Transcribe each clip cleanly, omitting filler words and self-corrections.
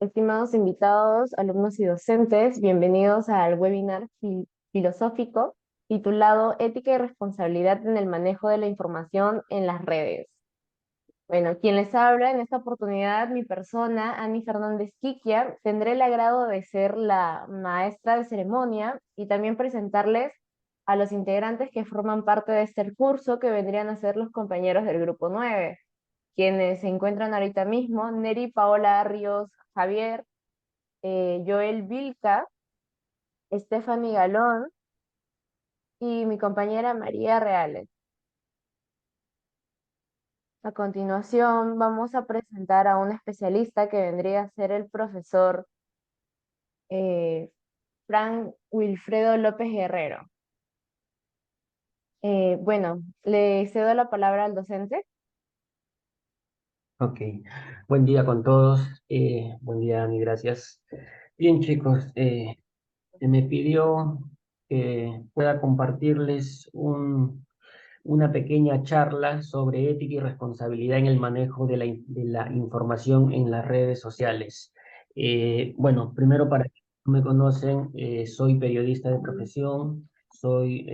Estimados invitados, alumnos y docentes, bienvenidos al webinar filosófico titulado Ética y responsabilidad en el manejo de la información en las redes. Bueno, quien les habla en esta oportunidad, mi persona, Ani Fernández Quiquia, tendré el agrado de ser la maestra de ceremonia y también presentarles a los integrantes que forman parte de este curso, que vendrían a ser los compañeros del grupo 9, quienes se encuentran ahorita mismo: Neri Paola Ríos Javier, Joel Vilca, Stephanie Galón y mi compañera María Reales. A continuación, vamos a presentar a un especialista que vendría a ser el profesor eh, Frank Wilfredo López Guerrero. Bueno, le cedo la palabra al docente. Ok, buen día con todos. Buen día, Dani, gracias. Bien, chicos, me pidió que pueda compartirles una pequeña charla sobre ética y responsabilidad en el manejo de la información en las redes sociales. Bueno, primero, para quienes no me conocen, soy periodista de profesión, soy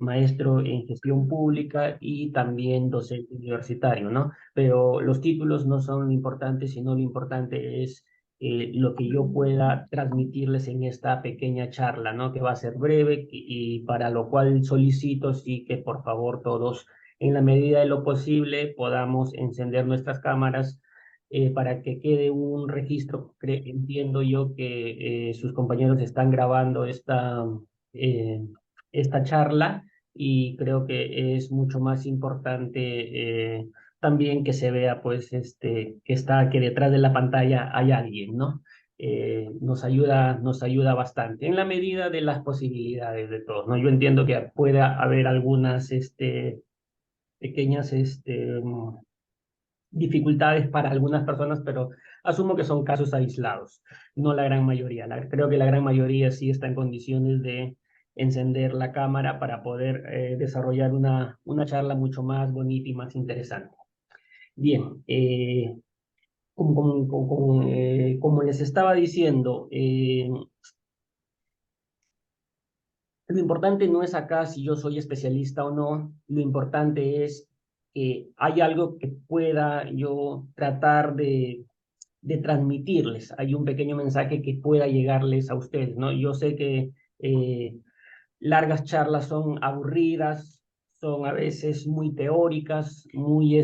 maestro en gestión pública y también docente universitario, ¿no? Pero los títulos no son lo importante, sino lo importante es lo que yo pueda transmitirles en esta pequeña charla, ¿no? Que va a ser breve y para lo cual solicito sí que por favor todos, en la medida de lo posible, podamos encender nuestras cámaras para que quede un registro. Entiendo yo que sus compañeros están grabando eh, esta charla y creo que es mucho más importante también que se vea, pues, que detrás de la pantalla hay alguien, ¿no? Nos ayuda bastante, en la medida de las posibilidades de todos, ¿no? Yo entiendo que pueda haber algunas, pequeñas, dificultades para algunas personas, pero asumo que son casos aislados, no la gran mayoría. Creo que la gran mayoría sí está en condiciones de encender la cámara para poder desarrollar una charla mucho más bonita y más interesante. Bien, como les estaba diciendo, lo importante no es acá si yo soy especialista o no, lo importante es que hay algo que pueda yo tratar de transmitirles, hay un pequeño mensaje que pueda llegarles a ustedes, ¿no? Yo sé que largas charlas son aburridas, son a veces muy teóricas, muy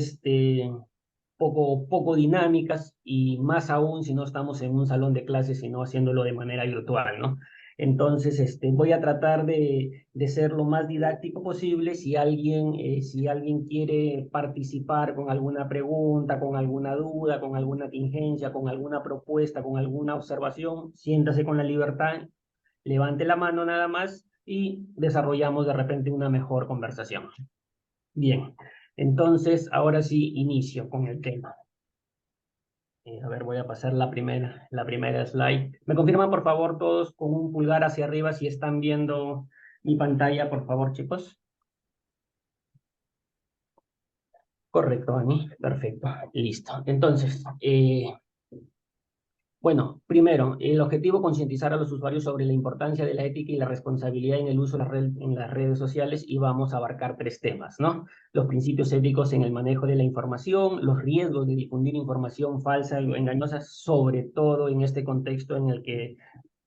poco dinámicas y más aún si no estamos en un salón de clases, sino haciéndolo de manera virtual, ¿no? Entonces, voy a tratar de ser lo más didáctico posible. Si alguien quiere participar con alguna pregunta, con alguna duda, con alguna tingencia, con alguna propuesta, con alguna observación, siéntase con la libertad, levante la mano nada más y desarrollamos de repente una mejor conversación. Bien, entonces ahora sí inicio con el tema. A ver, voy a pasar la primera slide. ¿Me confirman, por favor, todos con un pulgar hacia arriba si están viendo mi pantalla, por favor, chicos? Correcto, Ani. Perfecto. Listo. Entonces, bueno, primero, el objetivo: concientizar a los usuarios sobre la importancia de la ética y la responsabilidad en el uso de en las redes sociales, y vamos a abarcar tres temas, ¿no? Los principios éticos en el manejo de la información, los riesgos de difundir información falsa o engañosa, sobre todo en este contexto en el que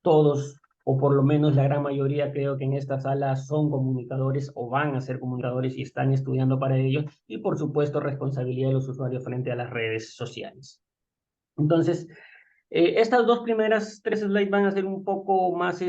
todos, o por lo menos la gran mayoría, creo que en esta sala son comunicadores o van a ser comunicadores y están estudiando para ello, y por supuesto responsabilidad de los usuarios frente a las redes sociales. Entonces, estas dos primeras tres slides van a ser un poco más,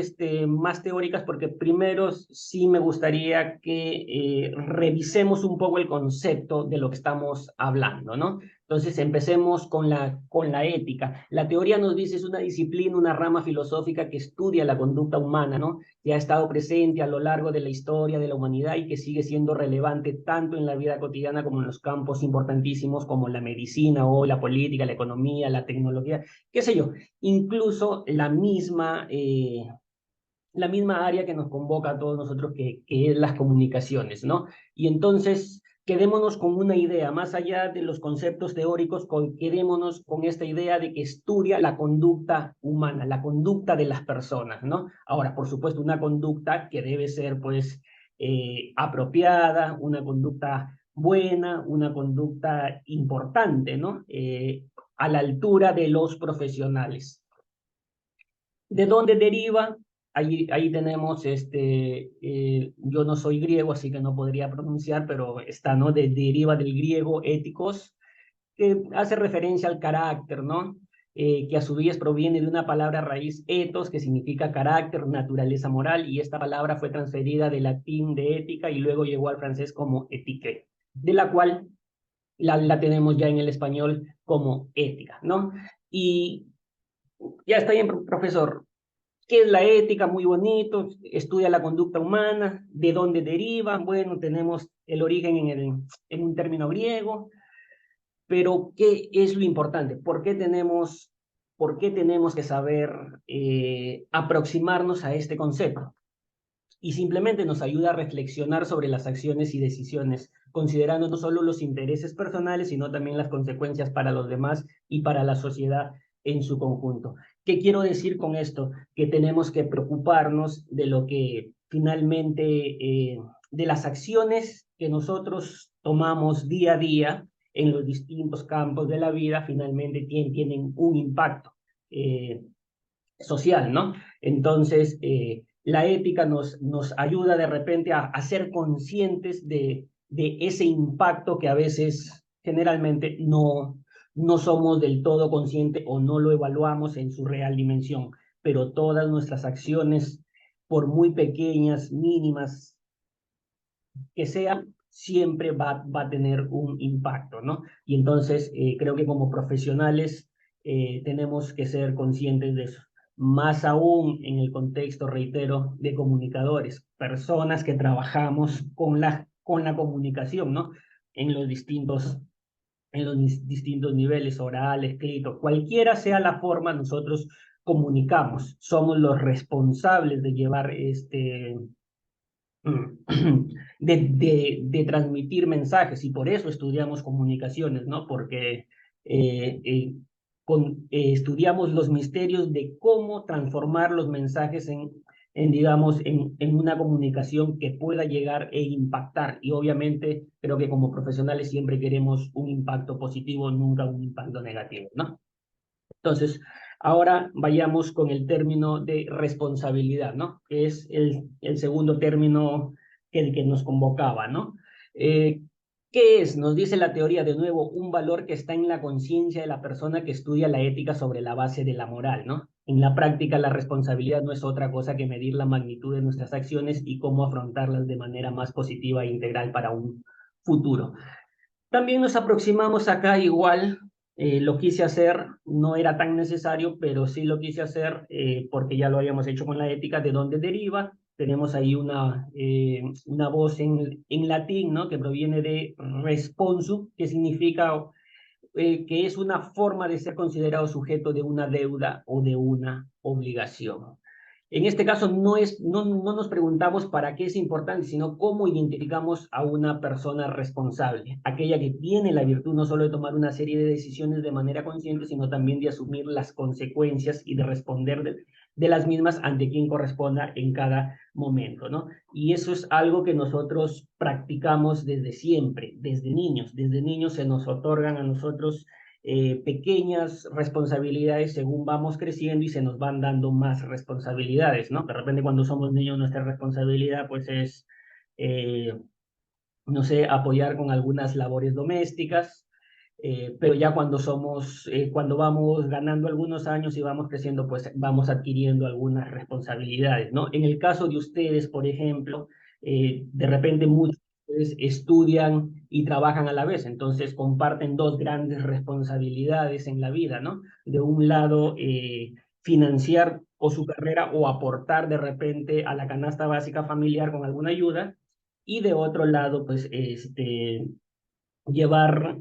más teóricas, porque primero sí me gustaría que revisemos un poco el concepto de lo que estamos hablando, ¿no? Entonces empecemos con con la ética. La teoría, nos dice, es una disciplina, una rama filosófica que estudia la conducta humana, ¿no? Que ha estado presente a lo largo de la historia de la humanidad y que sigue siendo relevante tanto en la vida cotidiana como en los campos importantísimos como la medicina o la política, la economía, la tecnología, qué sé yo, incluso la misma área que nos convoca a todos nosotros, que es las comunicaciones, ¿no? Y entonces, quedémonos con una idea, más allá de los conceptos teóricos, quedémonos con esta idea de que estudia la conducta humana, la conducta de las personas, ¿no? Ahora, por supuesto, una conducta que debe ser, pues, apropiada, una conducta buena, una conducta importante, ¿no? A la altura de los profesionales. ¿De dónde deriva? Ahí tenemos, yo no soy griego, así que no podría pronunciar, pero está, ¿no? Deriva del griego éticos, que hace referencia al carácter, ¿no? Que a su vez proviene de una palabra raíz ethos, que significa carácter, naturaleza moral, y esta palabra fue transferida del latín de ética y luego llegó al francés como éthique, de la cual la tenemos ya en el español como ética, ¿no? Y ya está bien, profesor. ¿Qué es la ética? Muy bonito, estudia la conducta humana, de dónde deriva. Bueno, tenemos el origen en un término griego, pero ¿qué es lo importante? Por qué tenemos que saber aproximarnos a este concepto? Y simplemente nos ayuda a reflexionar sobre las acciones y decisiones, considerando no solo los intereses personales, sino también las consecuencias para los demás y para la sociedad en su conjunto. ¿Qué quiero decir con esto? Que tenemos que preocuparnos de lo que finalmente, de las acciones que nosotros tomamos día a día en los distintos campos de la vida, finalmente tienen un impacto social, ¿no? Entonces, la ética nos ayuda de repente a ser conscientes de ese impacto que a veces, generalmente, no somos del todo conscientes o no lo evaluamos en su real dimensión, pero todas nuestras acciones, por muy pequeñas, mínimas que sean, siempre va a tener un impacto, ¿no? Y entonces creo que como profesionales tenemos que ser conscientes de eso. Más aún en el contexto, reitero, de comunicadores, personas que trabajamos con la comunicación, ¿no? En los distintos, en los distintos niveles, oral, escrito, cualquiera sea la forma, nosotros comunicamos, somos los responsables de llevar de transmitir mensajes y por eso estudiamos comunicaciones, ¿no? Porque estudiamos los misterios de cómo transformar los mensajes digamos, en una comunicación que pueda llegar e impactar. Y obviamente creo que como profesionales siempre queremos un impacto positivo, nunca un impacto negativo, ¿no? Entonces, ahora vayamos con el término de responsabilidad, ¿no? Que es el segundo término que nos convocaba, ¿no? Eh, ¿Qué es? Nos dice la teoría, de nuevo, un valor que está en la conciencia de la persona que estudia la ética sobre la base de la moral, ¿no? En la práctica, la responsabilidad no es otra cosa que medir la magnitud de nuestras acciones y cómo afrontarlas de manera más positiva e integral para un futuro. También nos aproximamos acá igual, lo quise hacer, no era tan necesario, pero sí lo quise hacer porque ya lo habíamos hecho con la ética, de dónde deriva. Tenemos ahí una voz en latín, ¿no? Que proviene de responsu, que significa que es una forma de ser considerado sujeto de una deuda o de una obligación. En este caso no nos preguntamos para qué es importante, sino cómo identificamos a una persona responsable, aquella que tiene la virtud no solo de tomar una serie de decisiones de manera consciente, sino también de asumir las consecuencias y de responder de las mismas ante quien corresponda en cada momento, ¿no? Y eso es algo que nosotros practicamos desde siempre, desde niños. Desde niños se nos otorgan a nosotros pequeñas responsabilidades según vamos creciendo y se nos van dando más responsabilidades, ¿no? De repente cuando somos niños nuestra responsabilidad pues es, eh, no sé, apoyar con algunas labores domésticas, pero ya cuando vamos ganando algunos años y vamos creciendo, pues vamos adquiriendo algunas responsabilidades, ¿no? En el caso de ustedes, por ejemplo, de repente muchos de ustedes estudian y trabajan a la vez, entonces comparten dos grandes responsabilidades en la vida, ¿no? De un lado, financiar o su carrera o aportar de repente a la canasta básica familiar con alguna ayuda, y de otro lado, pues, llevar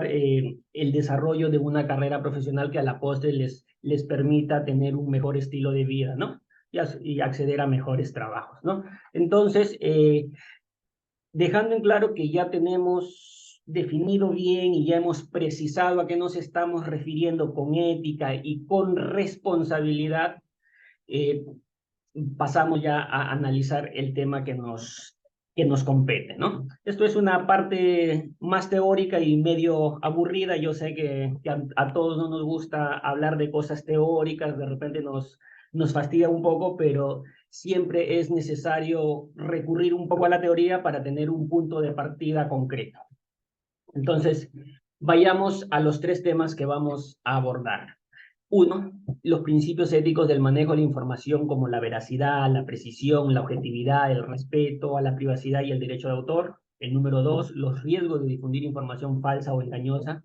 el desarrollo de una carrera profesional que a la postre les permita tener un mejor estilo de vida, ¿no? Y acceder a mejores trabajos, ¿no? Entonces, dejando en claro que ya tenemos definido bien y ya hemos precisado a qué nos estamos refiriendo con ética y con responsabilidad, eh, pasamos ya a analizar el tema que nos compete, ¿no? Esto es una parte más teórica y medio aburrida. Yo sé que a todos no nos gusta hablar de cosas teóricas, de repente nos fastidia un poco, pero siempre es necesario recurrir un poco a la teoría para tener un punto de partida concreto. Entonces, vayamos a los tres temas que vamos a abordar. Uno, los principios éticos del manejo de la información como la veracidad, la precisión, la objetividad, el respeto a la privacidad y el derecho de autor. El número dos, los riesgos de difundir información falsa o engañosa,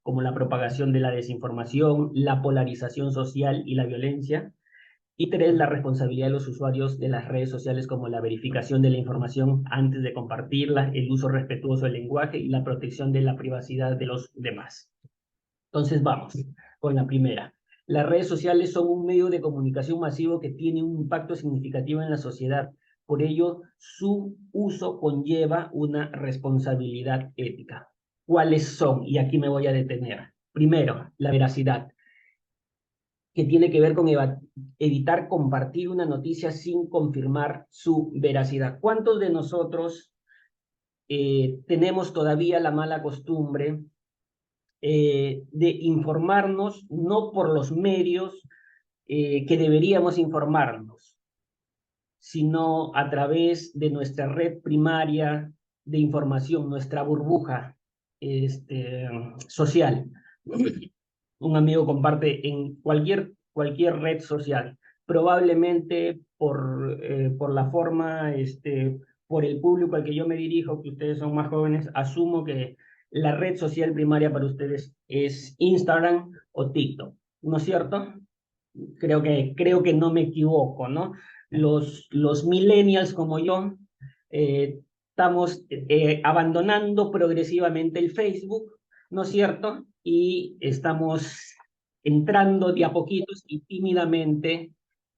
como la propagación de la desinformación, la polarización social y la violencia. Y tres, la responsabilidad de los usuarios de las redes sociales como la verificación de la información antes de compartirla, el uso respetuoso del lenguaje y la protección de la privacidad de los demás. Entonces vamos con la primera. Las redes sociales son un medio de comunicación masivo que tiene un impacto significativo en la sociedad. Por ello, su uso conlleva una responsabilidad ética. ¿Cuáles son? Y aquí me voy a detener. Primero, la veracidad, que tiene que ver con evitar compartir una noticia sin confirmar su veracidad. ¿Cuántos de nosotros tenemos todavía la mala costumbre de informarnos no por los medios que deberíamos informarnos, sino a través de nuestra red primaria de información, nuestra burbuja social? Un amigo comparte en cualquier red social, probablemente por la forma, por el público al que yo me dirijo, que ustedes son más jóvenes, asumo que la red social primaria para ustedes es Instagram o TikTok, ¿no es cierto? Creo que no me equivoco, ¿no? Los millennials como yo estamos abandonando progresivamente el Facebook, ¿no es cierto? Y estamos entrando de a poquitos y tímidamente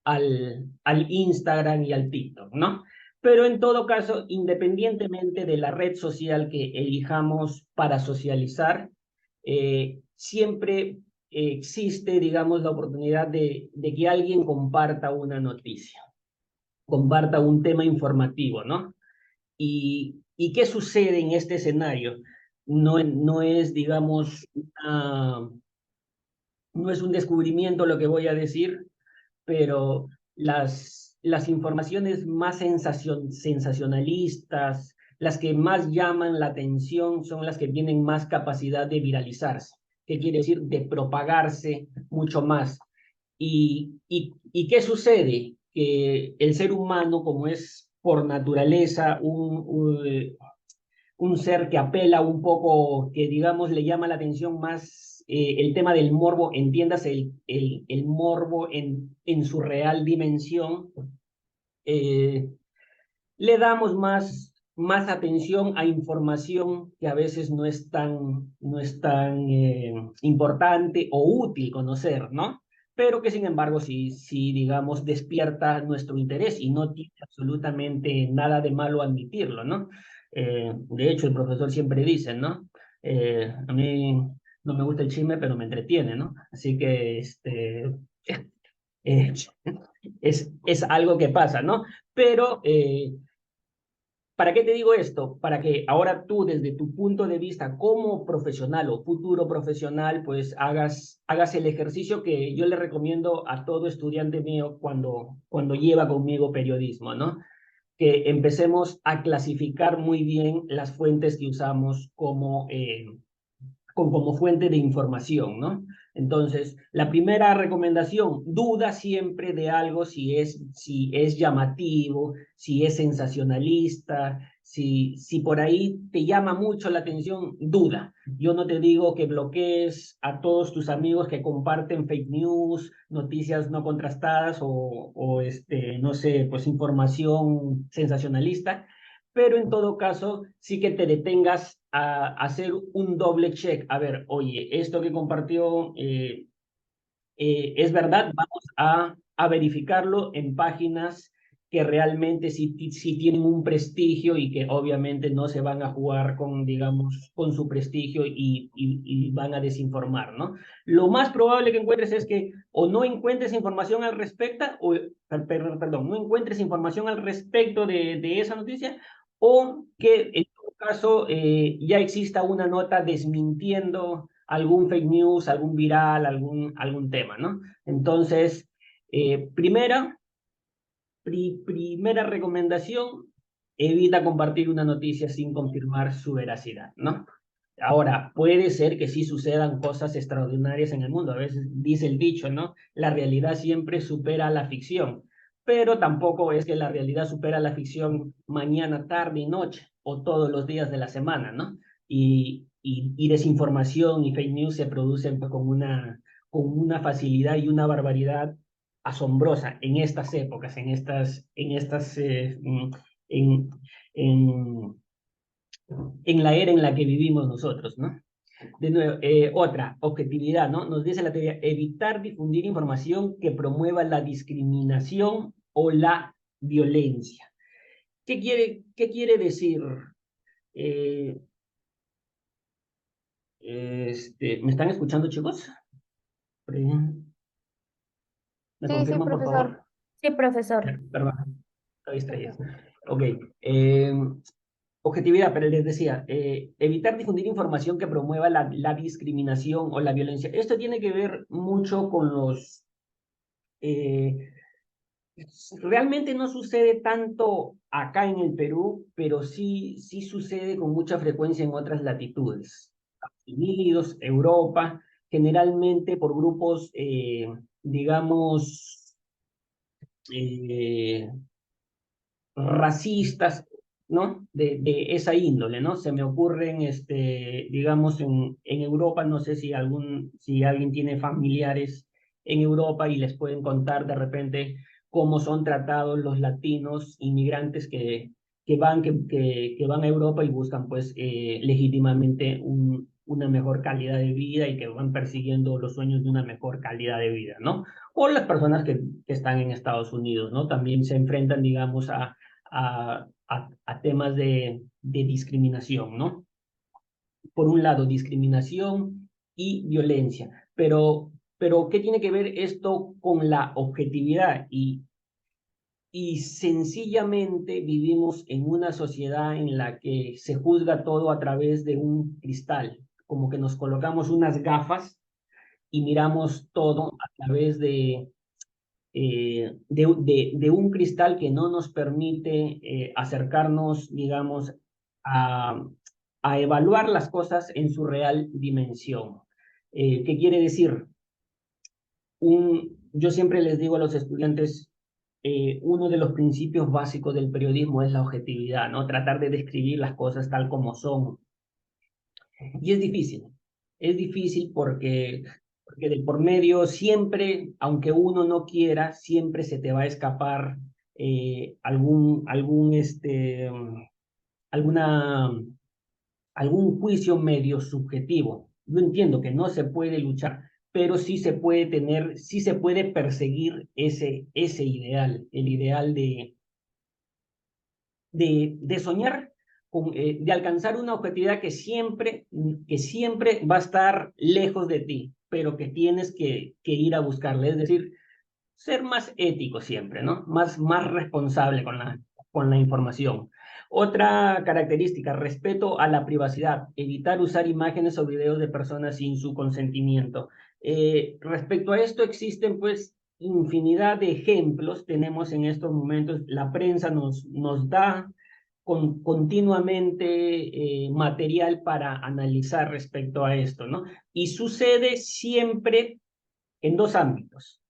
al Instagram y al TikTok, ¿no? Pero en todo caso, independientemente de la red social que elijamos para socializar, siempre existe, digamos, la oportunidad de que alguien comparta una noticia, comparta un tema informativo, ¿no? ¿Y qué sucede en este escenario? No es, digamos, no es un descubrimiento lo que voy a decir, pero las informaciones más sensacionalistas, las que más llaman la atención, son las que tienen más capacidad de viralizarse. ¿Qué quiere decir? De propagarse mucho más. ¿Y qué sucede? Que el ser humano, como es por naturaleza un ser que apela un poco, que digamos le llama la atención más el tema del morbo, entiendas el morbo en su real dimensión, eh, le damos más atención a información que a veces no es tan importante o útil conocer, ¿no? Pero que sin embargo sí, digamos, despierta nuestro interés y no tiene absolutamente nada de malo admitirlo, ¿no? De hecho, el profesor siempre dice, ¿no? A mí no me gusta el chisme, pero me entretiene, ¿no? Así que eh, es algo que pasa, ¿no? Pero ¿para qué te digo esto? Para que ahora tú, desde tu punto de vista como profesional o futuro profesional, pues hagas el ejercicio que yo le recomiendo a todo estudiante mío cuando lleva conmigo periodismo, ¿no? Que empecemos a clasificar muy bien las fuentes que usamos como fuente de información, ¿no? Entonces, la primera recomendación, duda siempre de algo si es llamativo, si es sensacionalista, si por ahí te llama mucho la atención, duda. Yo no te digo que bloquees a todos tus amigos que comparten fake news, noticias no contrastadas o no sé, pues información sensacionalista, pero en todo caso sí que te detengas a hacer un doble check. A ver, oye, esto que compartió es verdad, vamos a verificarlo en páginas que realmente sí tienen un prestigio y que obviamente no se van a jugar con, digamos, con su prestigio y van a desinformar, ¿no? Lo más probable que encuentres es que o no encuentres información al respecto, o, perdón, no encuentres información al respecto de esa noticia, o que en todo caso ya exista una nota desmintiendo algún fake news, algún viral, algún tema, ¿no? Entonces, primera recomendación, evita compartir una noticia sin confirmar su veracidad, ¿no? Ahora, puede ser que sí sucedan cosas extraordinarias en el mundo. A veces dice el dicho, ¿no? La realidad siempre supera a la ficción, pero tampoco es que la realidad supera a la ficción mañana, tarde y noche o todos los días de la semana, ¿no? Y desinformación y fake news se producen pues, con una facilidad y una barbaridad asombrosa en estas épocas, en, en, en la era en la que vivimos nosotros, ¿no? De nuevo, otra, objetividad, ¿no? Nos dice la teoría, evitar difundir información que promueva la discriminación o la violencia. ¿Qué quiere decir? Eh, ¿Me están escuchando, chicos? ¿Me Sí, sí, confirman, por profesor. favor? Sí, profesor. Perdón, estoy distraído. Ok. Eh, Objetividad, pero les decía, evitar difundir información que promueva la discriminación o la violencia. Esto tiene que ver mucho con eh, realmente no sucede tanto acá en el Perú, pero sí sucede con mucha frecuencia en otras latitudes. Estados Unidos, Europa, generalmente por grupos, digamos, eh, racistas, ¿no? De esa índole, ¿no? Se me ocurren, digamos, en Europa, no sé si alguien tiene familiares en Europa y les pueden contar de repente cómo son tratados los latinos inmigrantes que van a Europa y buscan, pues, legítimamente una mejor calidad de vida y que van persiguiendo los sueños de una mejor calidad de vida, ¿no? O las personas que están en Estados Unidos, ¿no? También se enfrentan, digamos, a temas de discriminación, ¿no? Por un lado, discriminación y violencia, pero ¿qué tiene que ver esto con la objetividad? Y sencillamente vivimos en una sociedad en la que se juzga todo a través de un cristal, como que nos colocamos unas gafas y miramos todo a través de un cristal que no nos permite acercarnos, digamos, a, a evaluar las cosas en su real dimensión. ¿Qué quiere decir? Yo siempre les digo a los estudiantes, uno de los principios básicos del periodismo es la objetividad, ¿no? Tratar de describir las cosas tal como son. Y es difícil porque de por medio siempre, aunque uno no quiera, siempre se te va a escapar alguna, algún juicio medio subjetivo. Yo entiendo que no se puede luchar, pero sí se puede perseguir ese ideal, el ideal de soñar, de alcanzar una objetividad que siempre va a estar lejos de ti, pero que tienes que ir a buscarla. Es decir, ser más ético siempre, ¿no? Más responsable con la información. Otra característica, respeto a la privacidad, evitar usar imágenes o videos de personas sin su consentimiento. Respecto a esto existen pues infinidad de ejemplos, tenemos en estos momentos, la prensa nos da continuamente material para analizar respecto a esto, ¿no? Y sucede siempre en dos ámbitos.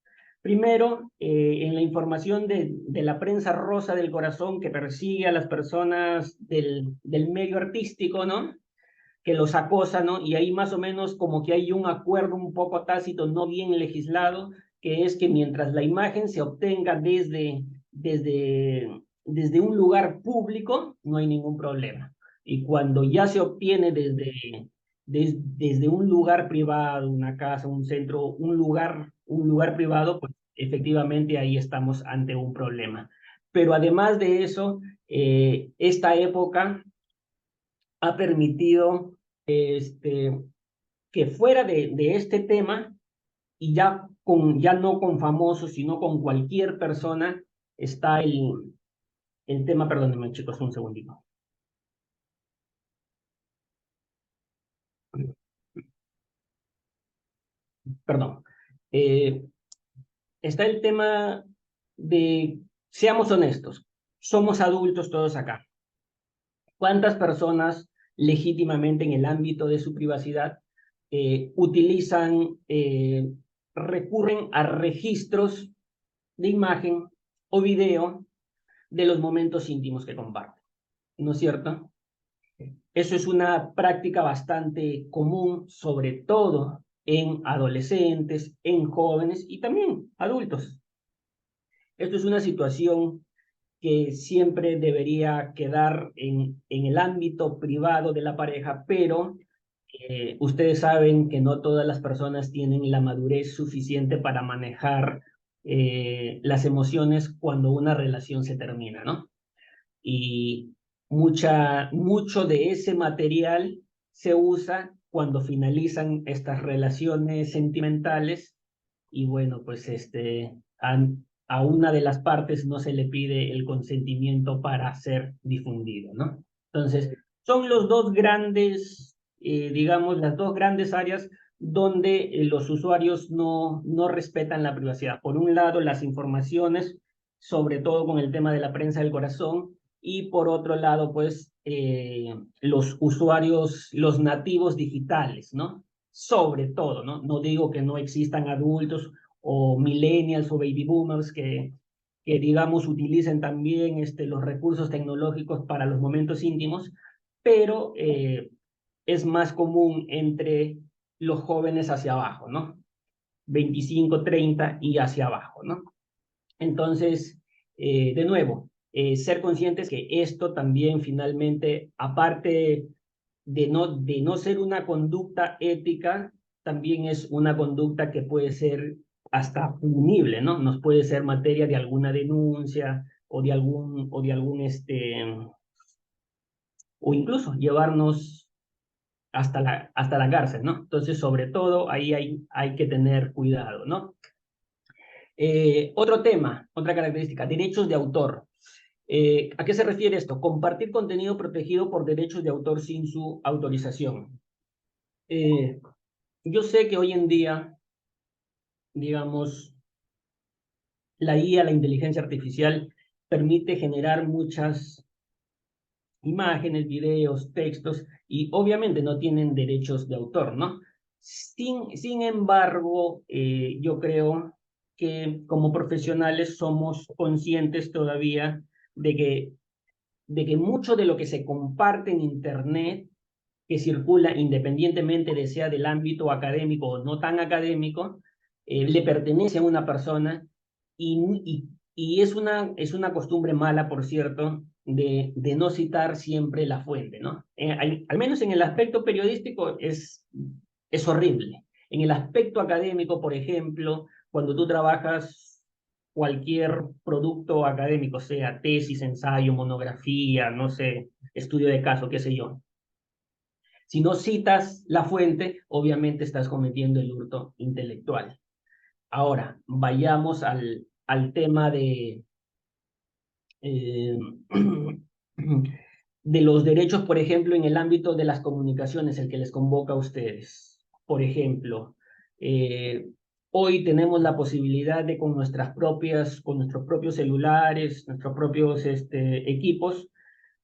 Primero, en la información de la prensa rosa del corazón que persigue a las personas del medio artístico, ¿no? Que los acosa, ¿no? Y ahí más o menos como que hay un acuerdo un poco tácito, no bien legislado, que es que mientras la imagen se obtenga desde un lugar público, no hay ningún problema. Y cuando ya se obtiene desde un lugar privado, una casa, un centro, un lugar privado, pues efectivamente ahí estamos ante un problema. pero además de eso, esta época ha permitido que fuera de este tema, y ya no con famosos, sino con cualquier persona, está el tema, perdónenme chicos, un segundito. Perdón. Eh, Está el tema de, seamos honestos, somos adultos todos acá. ¿Cuántas personas legítimamente en el ámbito de su privacidad recurren a registros de imagen o video de los momentos íntimos que comparten? ¿No es cierto? Eso es una práctica bastante común, sobre todo en adolescentes, en jóvenes y también adultos. Esto es una situación que siempre debería quedar en el ámbito privado de la pareja, pero ustedes saben que no todas las personas tienen la madurez suficiente para manejar las emociones cuando una relación se termina, ¿no? Y mucho de ese material se usa cuando finalizan estas relaciones sentimentales y bueno, pues a una de las partes no se le pide el consentimiento para ser difundido, ¿no? Entonces, son los dos grandes, digamos, las dos grandes áreas donde los usuarios no respetan la privacidad. Por un lado, las informaciones, sobre todo con el tema de la prensa del corazón, y por otro lado, pues, los usuarios, los nativos digitales, ¿no? Sobre todo, ¿no? No digo que no existan adultos o millennials o baby boomers que digamos, utilicen también los recursos tecnológicos para los momentos íntimos, pero es más común entre los jóvenes hacia abajo, ¿no? 25, 30 y hacia abajo, ¿no? Entonces, de nuevo, ser conscientes que esto también finalmente, aparte de no ser una conducta ética, también es una conducta que puede ser hasta punible, ¿no? Nos puede ser materia de alguna denuncia o incluso llevarnos hasta la cárcel, ¿no? Entonces, sobre todo, ahí hay que tener cuidado, ¿no? Otro tema, otra característica, derechos de autor. ¿A qué se refiere esto? Compartir contenido protegido por derechos de autor sin su autorización. Yo sé que hoy en día, digamos, la IA, la inteligencia artificial, permite generar muchas imágenes, videos, textos, y obviamente no tienen derechos de autor, ¿no? Sin embargo, yo creo que como profesionales somos conscientes todavía de que mucho de lo que se comparte en Internet, que circula independientemente de sea del ámbito académico o no tan académico, le pertenece a una persona y es una costumbre mala, por cierto, de no citar siempre la fuente, ¿no? Al menos en el aspecto periodístico es horrible. En el aspecto académico, por ejemplo, cuando tú trabajas cualquier producto académico, sea tesis, ensayo, monografía, no sé, estudio de caso, qué sé yo. Si no citas la fuente, obviamente estás cometiendo el hurto intelectual. Ahora, vayamos al tema eh, de los derechos, por ejemplo, en el ámbito de las comunicaciones, el que les convoca a ustedes. Por ejemplo, eh, hoy tenemos la posibilidad de con con nuestros propios celulares, nuestros propios equipos,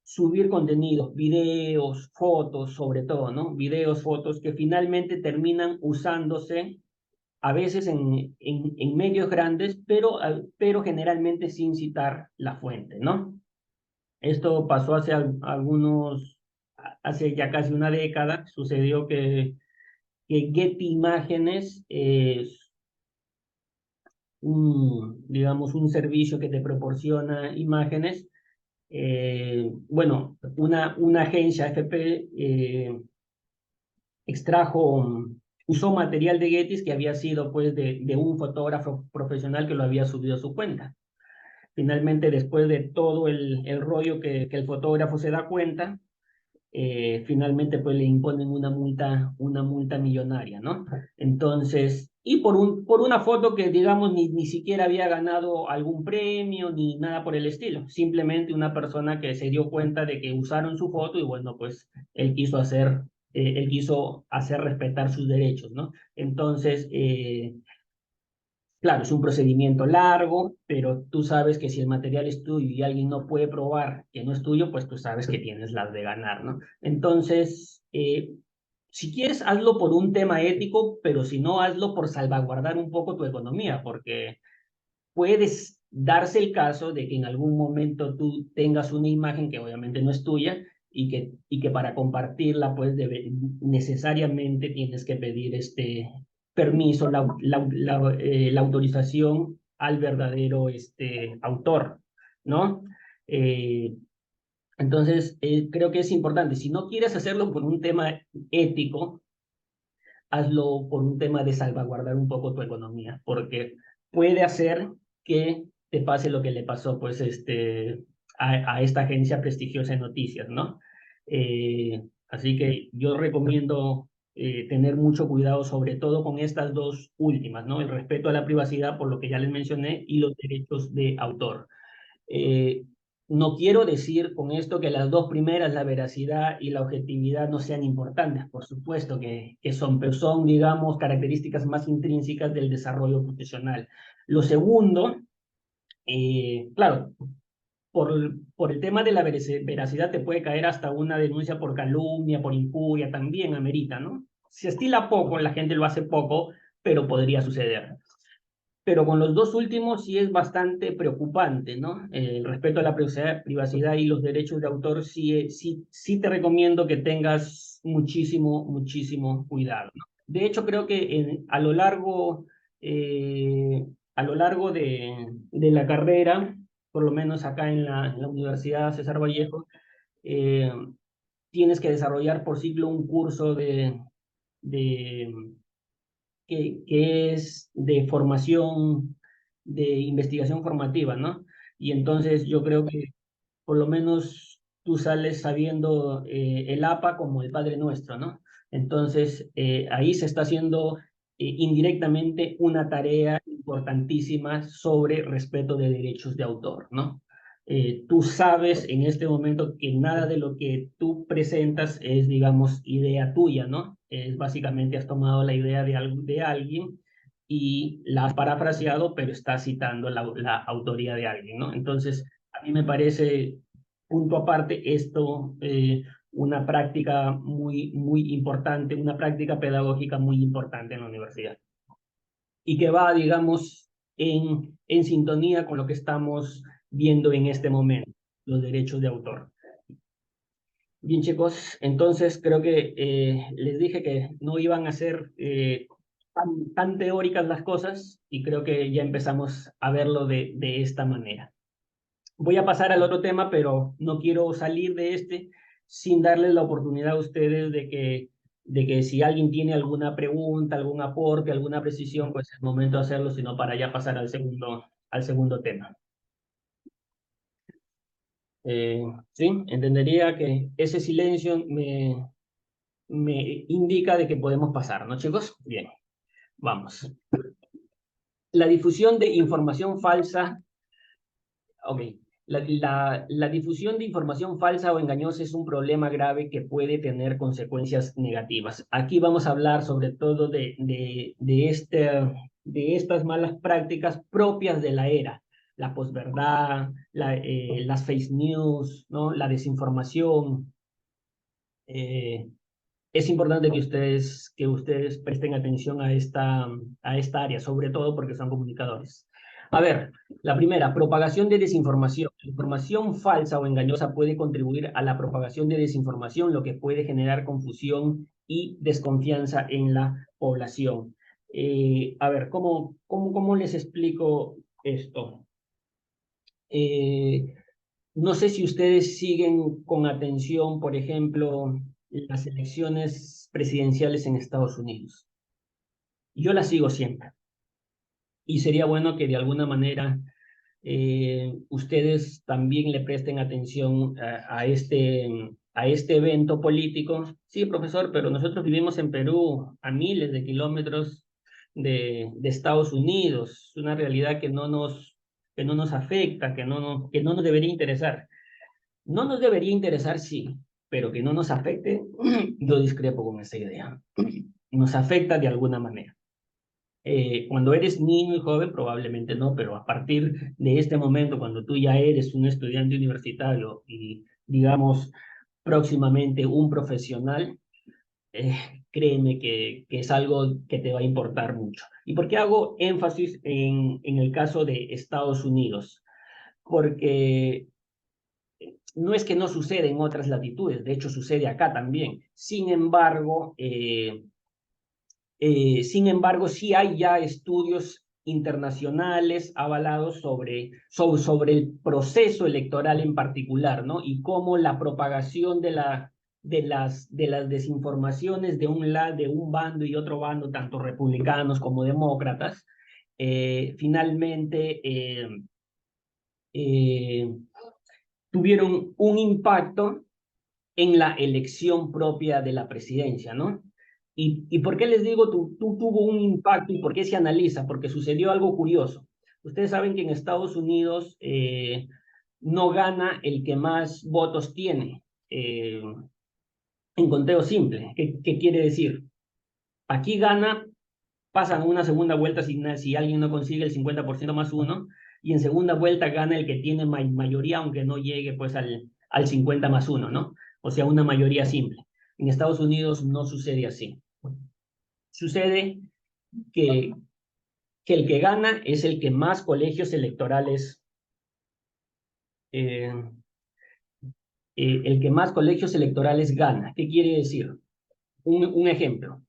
subir contenidos, videos, fotos, sobre todo, ¿no? Videos, fotos que finalmente terminan usándose a veces en medios grandes, pero generalmente sin citar la fuente, ¿no? Esto pasó hace ya casi una década, sucedió que Getty Imágenes es digamos, un servicio que te proporciona imágenes. Bueno, una agencia FP usó material de Getty que había sido pues de un fotógrafo profesional que lo había subido a su cuenta. finalmente después de todo el rollo que el fotógrafo se da cuenta, finalmente pues le imponen una multa millonaria, ¿no? Entonces, y por una foto que digamos ni siquiera había ganado algún premio ni nada por el estilo, simplemente una persona que se dio cuenta de que usaron su foto y bueno, pues él quiso hacer respetar sus derechos, ¿no? Entonces, claro, es un procedimiento largo, pero tú sabes que si el material es tuyo y alguien no puede probar que no es tuyo, pues tú sabes que tienes las de ganar, ¿no? Entonces, si quieres, hazlo por un tema ético, pero si no, hazlo por salvaguardar un poco tu economía, porque puedes darse el caso de que en algún momento tú tengas una imagen que obviamente no es tuya y que para compartirla, pues necesariamente tienes que pedir este permiso, la autorización al verdadero autor, ¿no? Eh, entonces, creo que es importante. Si no quieres hacerlo por un tema ético, hazlo por un tema de salvaguardar un poco tu economía, porque puede hacer que te pase lo que le pasó pues, a esta agencia prestigiosa de noticias, ¿no? Así que yo recomiendo tener mucho cuidado, sobre todo con estas dos últimas, ¿no? El respeto a la privacidad, por lo que ya les mencioné, y los derechos de autor. Eh, no quiero decir con esto que las dos primeras, la veracidad y la objetividad, no sean importantes, por supuesto que son, pero son, digamos, características más intrínsecas del desarrollo profesional. Lo segundo, claro, por el tema de la veracidad te puede caer hasta una denuncia por calumnia, por injuria, también amerita, ¿no? Se estila poco, la gente lo hace poco, pero podría suceder. Pero con los dos últimos sí es bastante preocupante, ¿no? El respeto a la privacidad y los derechos de autor, sí te recomiendo que tengas muchísimo cuidado, ¿no? De hecho, creo que a lo largo de la carrera, por lo menos acá en la Universidad César Vallejo, eh, tienes que desarrollar por ciclo un curso de que es de formación, de investigación formativa, ¿no? Y entonces yo creo que por lo menos tú sales sabiendo el APA como el Padre Nuestro, ¿no? Entonces ahí se está haciendo indirectamente una tarea importantísima sobre respeto de derechos de autor, ¿no? Tú sabes en este momento que nada de lo que tú presentas es, digamos, idea tuya, ¿no? Es básicamente has tomado la idea de alguien y la has parafraseado, pero estás citando la autoría de alguien, ¿no? Entonces, a mí me parece, punto aparte, esto una práctica muy importante, una práctica pedagógica muy importante en la universidad y que va, digamos, en sintonía con lo que estamos viendo en este momento, los derechos de autor. Bien, chicos, entonces creo que les dije que no iban a ser tan teóricas las cosas y creo que ya empezamos a verlo de esta manera. Voy a pasar al otro tema, pero no quiero salir de este sin darles la oportunidad a ustedes de que si alguien tiene alguna pregunta, algún aporte, alguna precisión, pues es momento de hacerlo, sino para ya pasar al segundo tema. Sí, entendería que ese silencio me indica de que podemos pasar, ¿no, chicos? Bien, vamos. La difusión de información falsa. Ok. La difusión de información falsa o engañosa es un problema grave que puede tener consecuencias negativas. Aquí vamos a hablar sobre todo de estas malas prácticas propias de la era, la posverdad, las fake news, ¿no? La desinformación. Eh, es importante que ustedes presten atención a esta área, sobre todo porque son comunicadores. A ver, la primera, propagación de desinformación. La información falsa o engañosa puede contribuir a la propagación de desinformación, lo que puede generar confusión y desconfianza en la población. A ver, ¿cómo les explico esto? Eh, no sé si ustedes siguen con atención, por ejemplo, las elecciones presidenciales en Estados Unidos. Yo las sigo siempre. Y sería bueno que de alguna manera ustedes también le presten atención a este evento político. Sí, profesor, pero nosotros vivimos en Perú a miles de kilómetros de Estados Unidos. Es una realidad que no nos afecta, que no nos debería interesar. No nos debería interesar, sí, pero que no nos afecte, yo discrepo con esa idea. Nos afecta de alguna manera. Cuando eres niño y joven, probablemente no, pero a partir de este momento, cuando tú ya eres un estudiante universitario y, digamos, próximamente un profesional, eh, créeme que es algo que te va a importar mucho. ¿Y por qué hago énfasis en el caso de Estados Unidos? Porque no es que no suceda en otras latitudes, de hecho sucede acá también. Sin embargo, sí hay ya estudios internacionales avalados sobre el proceso electoral en particular, ¿no? Y cómo la propagación de las desinformaciones de un bando y otro bando, tanto republicanos como demócratas, finalmente eh, tuvieron un impacto en la elección propia de la presidencia, ¿no? ¿Y por qué les digo tuvo un impacto y por qué se analiza? Porque sucedió algo curioso. Ustedes saben que en Estados Unidos no gana el que más votos tiene en conteo simple. ¿Qué quiere decir? Aquí gana, pasan a una segunda vuelta si alguien no consigue el 50% más uno, y en segunda vuelta gana el que tiene mayoría, aunque no llegue pues al 50 más uno, ¿no? O sea, una mayoría simple. En Estados Unidos no sucede así. Sucede que, que el que gana es el que más colegios electorales, eh, el que más colegios electorales gana. ¿Qué quiere decir? Un ejemplo.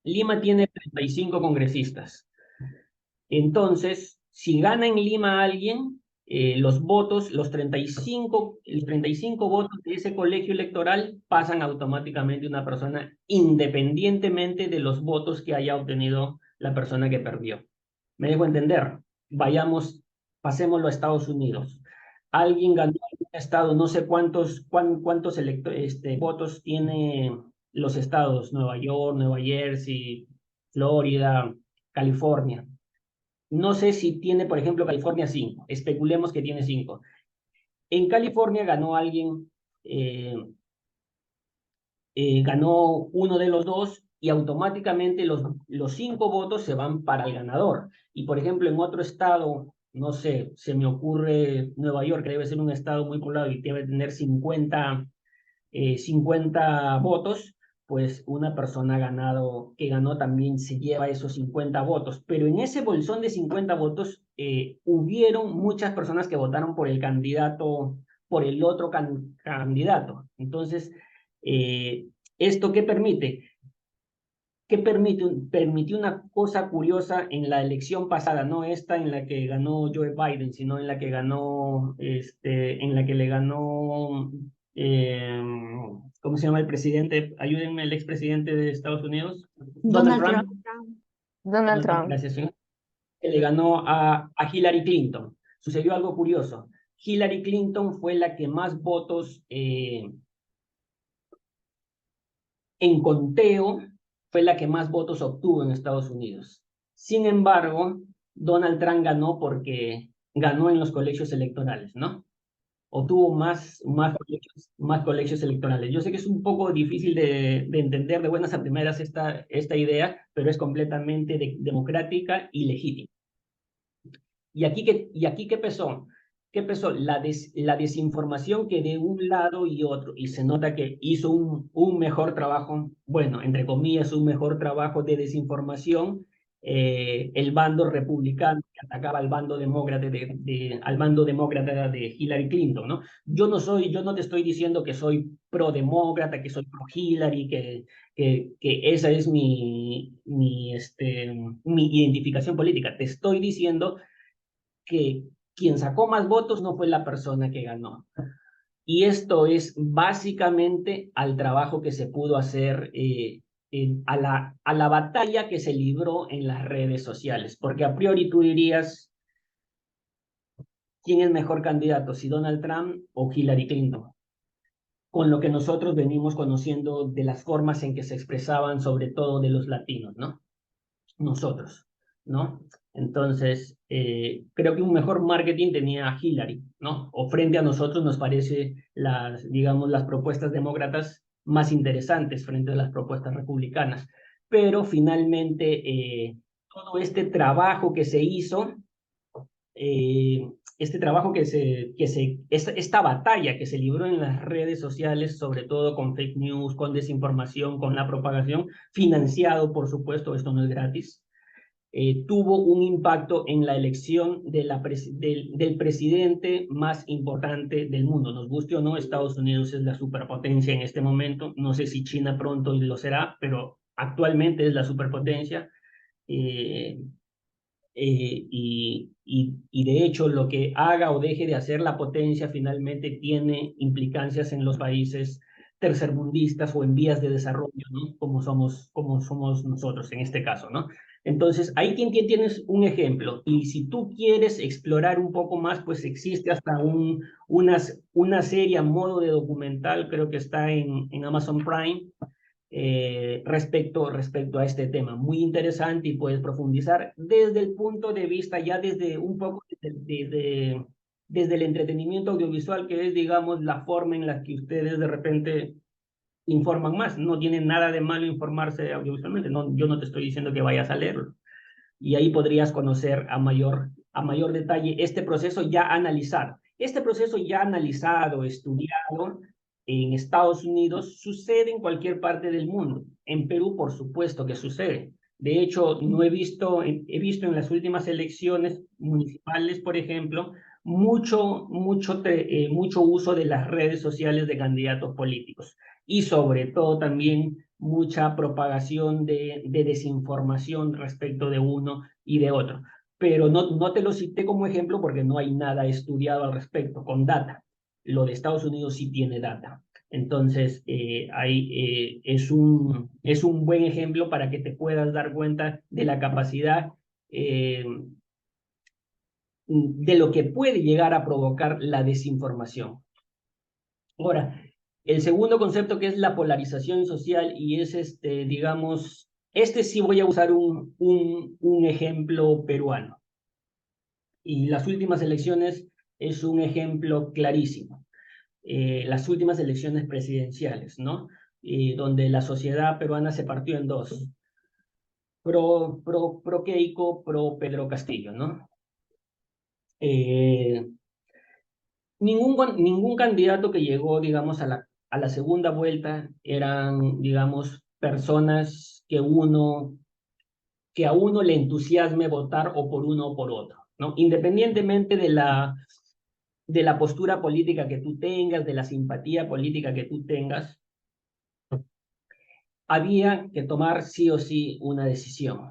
Lima tiene 35 congresistas. Entonces, si gana en Lima alguien, los votos, los 35 votos de ese colegio electoral pasan automáticamente a una persona independientemente de los votos que haya obtenido la persona que perdió. ¿Me dejo entender? Vayamos, pasémoslo a Estados Unidos. Alguien ganó en un estado, no sé cuántos votos tiene los estados, Nueva York, Nueva Jersey, Florida, California. No sé si tiene, por ejemplo, California 5. Especulemos que tiene 5. En California ganó alguien, ganó uno de los dos y automáticamente los 5 votos se van para el ganador. Y, por ejemplo, en otro estado, no sé, se me ocurre Nueva York, que debe ser un estado muy poblado y debe tener 50 votos, pues una persona que ganó también se lleva esos 50 votos. Pero en ese bolsón de 50 votos hubieron muchas personas que votaron por el candidato, por el otro candidato. Entonces, ¿esto qué permite? ¿Qué permite? Permitió una cosa curiosa en la elección pasada, no esta en la que ganó Joe Biden, sino en la que ganó, en la que le ganó, eh, ¿cómo se llama el presidente? Ayúdenme, el expresidente de Estados Unidos, Donald Donald Trump. Trump. Donald Donald Trump, Trump. gracias, señor. Que le ganó a Hillary Clinton. Sucedió algo curioso. Hillary Clinton fue la que más votos en conteo fue la que más votos obtuvo en Estados Unidos. Sin embargo, Donald Trump ganó porque ganó en los colegios electorales, ¿no? Obtuvo más colegios electorales. Yo sé que es un poco difícil de entender de buenas a primeras esta idea, pero es completamente democrática y legítima. ¿Y aquí qué pesó? ¿Qué pesó? La desinformación que de un lado y otro, y se nota que hizo un mejor trabajo, bueno, entre comillas, un mejor trabajo de desinformación, el bando republicano que atacaba al bando demócrata al bando demócrata de Hillary Clinton, ¿no? Yo no te estoy diciendo que soy pro demócrata, que soy pro Hillary, que esa es mi identificación política. Te estoy diciendo que quien sacó más votos no fue la persona que ganó. Y esto es básicamente al trabajo que se pudo hacer, a la batalla que se libró en las redes sociales, porque a priori tú dirías, quién es mejor candidato, si Donald Trump o Hillary Clinton, con lo que nosotros venimos conociendo de las formas en que se expresaban, sobre todo de los latinos, ¿no? Nosotros, ¿no? Entonces, creo que un mejor marketing tenía a Hillary, ¿no? O frente a nosotros nos parece las, digamos, las propuestas demócratas más interesantes frente a las propuestas republicanas. Pero finalmente, todo este trabajo que se hizo, este trabajo esta batalla que se libró en las redes sociales, sobre todo con fake news, con desinformación, con la propagación, financiado, por supuesto, esto no es gratis, tuvo un impacto en la elección del presidente más importante del mundo. Nos guste o no, Estados Unidos es la superpotencia en este momento. No sé si China pronto lo será, pero actualmente es la superpotencia. Eh, y de hecho, lo que haga o deje de hacer la potencia finalmente tiene implicancias en los países tercermundistas o en vías de desarrollo, ¿no? Como somos nosotros en este caso, ¿no? Entonces, ahí tienes un ejemplo. Y si tú quieres explorar un poco más, pues existe hasta una serie a modo de documental, creo que está en Amazon Prime, respecto a este tema. Muy interesante y puedes profundizar desde el punto de vista, ya desde un poco, desde el entretenimiento audiovisual, que es, digamos, la forma en la que ustedes de repente informan más. No tiene nada de malo informarse audiovisualmente. No, yo no te estoy diciendo que vayas a leerlo. Y ahí podrías conocer a mayor detalle este proceso ya analizado. Este proceso ya analizado, estudiado en Estados Unidos, sucede en cualquier parte del mundo. En Perú, por supuesto que sucede. De hecho, no he visto en las últimas elecciones municipales, por ejemplo, mucho uso de las redes sociales de candidatos políticos y sobre todo también mucha propagación de desinformación respecto de uno y de otro. Pero no te lo cité como ejemplo porque no hay nada estudiado al respecto con data. Lo de Estados Unidos sí tiene data. Entonces, es un buen ejemplo para que te puedas dar cuenta de la capacidad de lo que puede llegar a provocar la desinformación. Ahora, el segundo concepto, que es la polarización social, y es digamos, sí voy a usar un ejemplo peruano. Y las últimas elecciones es un ejemplo clarísimo. Las últimas elecciones presidenciales, ¿no? Donde la sociedad peruana se partió en dos: pro Keiko, pro Pedro Castillo, ¿no? Eh, ningún candidato que llegó, digamos, a la segunda vuelta eran, digamos, personas que a uno le entusiasme votar o por uno o por otro, ¿no? Independientemente de la postura política que tú tengas, de la simpatía política que tú tengas, había que tomar sí o sí una decisión.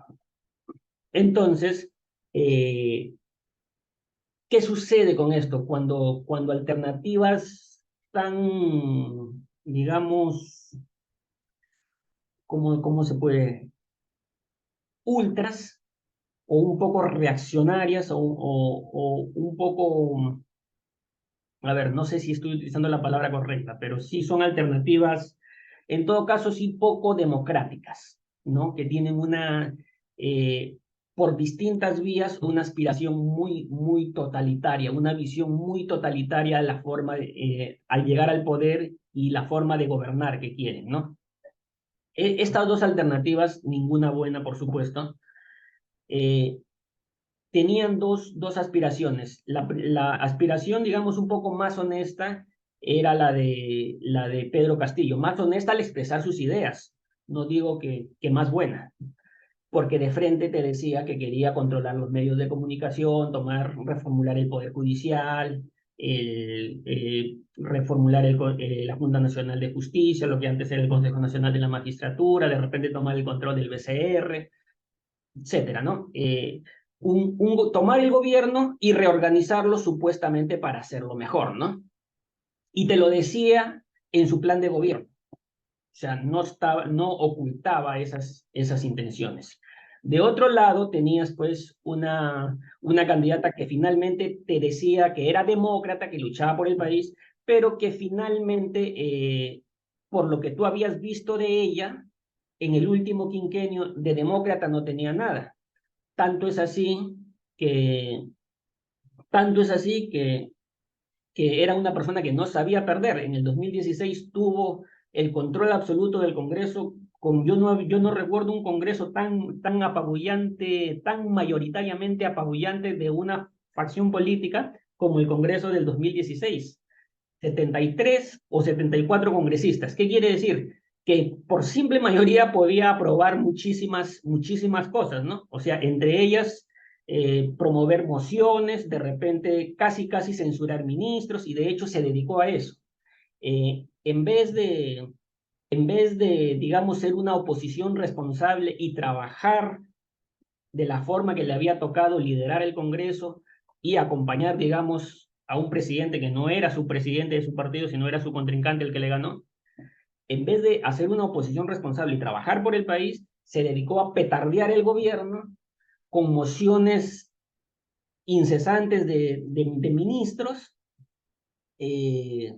Entonces, eh, ¿qué sucede con esto cuando alternativas tan, digamos, cómo se puede, ultras o un poco reaccionarias o un poco, a ver, no sé si estoy utilizando la palabra correcta, pero sí son alternativas, en todo caso, sí poco democráticas, ¿no? Que tienen eh, por distintas vías, una aspiración muy totalitaria, una visión muy totalitaria a la forma al llegar al poder y la forma de gobernar que quieren, ¿no? Estas dos alternativas, ninguna buena, por supuesto, eh, tenían dos aspiraciones. La aspiración, digamos, un poco más honesta era la de Pedro Castillo, más honesta al expresar sus ideas, no digo que más buena, porque de frente te decía que quería controlar los medios de comunicación, reformular el Poder Judicial, reformular la Junta Nacional de Justicia, lo que antes era el Consejo Nacional de la Magistratura, de repente tomar el control del BCR, etcétera, ¿no? Tomar el gobierno y reorganizarlo supuestamente para hacerlo mejor, ¿no? Y te lo decía en su plan de gobierno. O sea, no ocultaba esas intenciones. De otro lado, tenías pues una candidata que finalmente te decía que era demócrata, que luchaba por el país, pero que finalmente, por lo que tú habías visto de ella, en el último quinquenio de demócrata no tenía nada. Tanto es así que, tanto es así que era una persona que no sabía perder. En el 2016 tuvo el control absoluto del Congreso. Yo no recuerdo un Congreso tan apabullante, tan mayoritariamente apabullante de una facción política como el Congreso del 2016. 73 o 74 congresistas. ¿Qué quiere decir? Que por simple mayoría podía aprobar muchísimas cosas, ¿no? O sea, entre ellas promover mociones, de repente casi censurar ministros, y de hecho se dedicó a eso. Eh, en vez de, digamos, ser una oposición responsable y trabajar de la forma que le había tocado liderar el Congreso y acompañar, digamos, a un presidente que no era su presidente de su partido, sino era su contrincante el que le ganó, en vez de hacer una oposición responsable y trabajar por el país, se dedicó a petardear el gobierno con mociones incesantes de ministros, eh,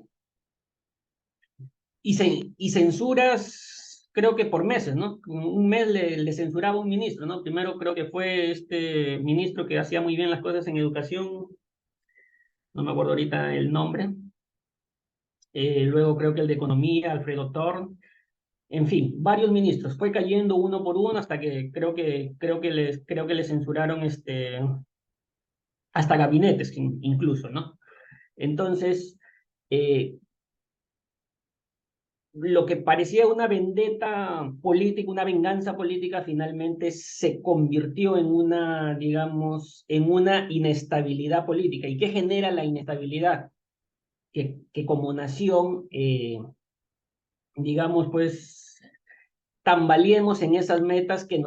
y censuras, creo que por meses, ¿no? Un mes le censuraba un ministro, ¿no? Primero creo que fue este ministro que hacía muy bien las cosas en educación, no me acuerdo ahorita el nombre. Luego creo que el de Economía, Alfredo Thorn. En fin, varios ministros. Fue cayendo uno por uno hasta que creo que les censuraron hasta gabinetes incluso, ¿no? Entonces, eh, lo que parecía una vendetta política, una venganza política, finalmente se convirtió en una, digamos, en una inestabilidad política. ¿Y qué genera la inestabilidad? Que como nación, digamos, pues, tambaleemos en esas metas que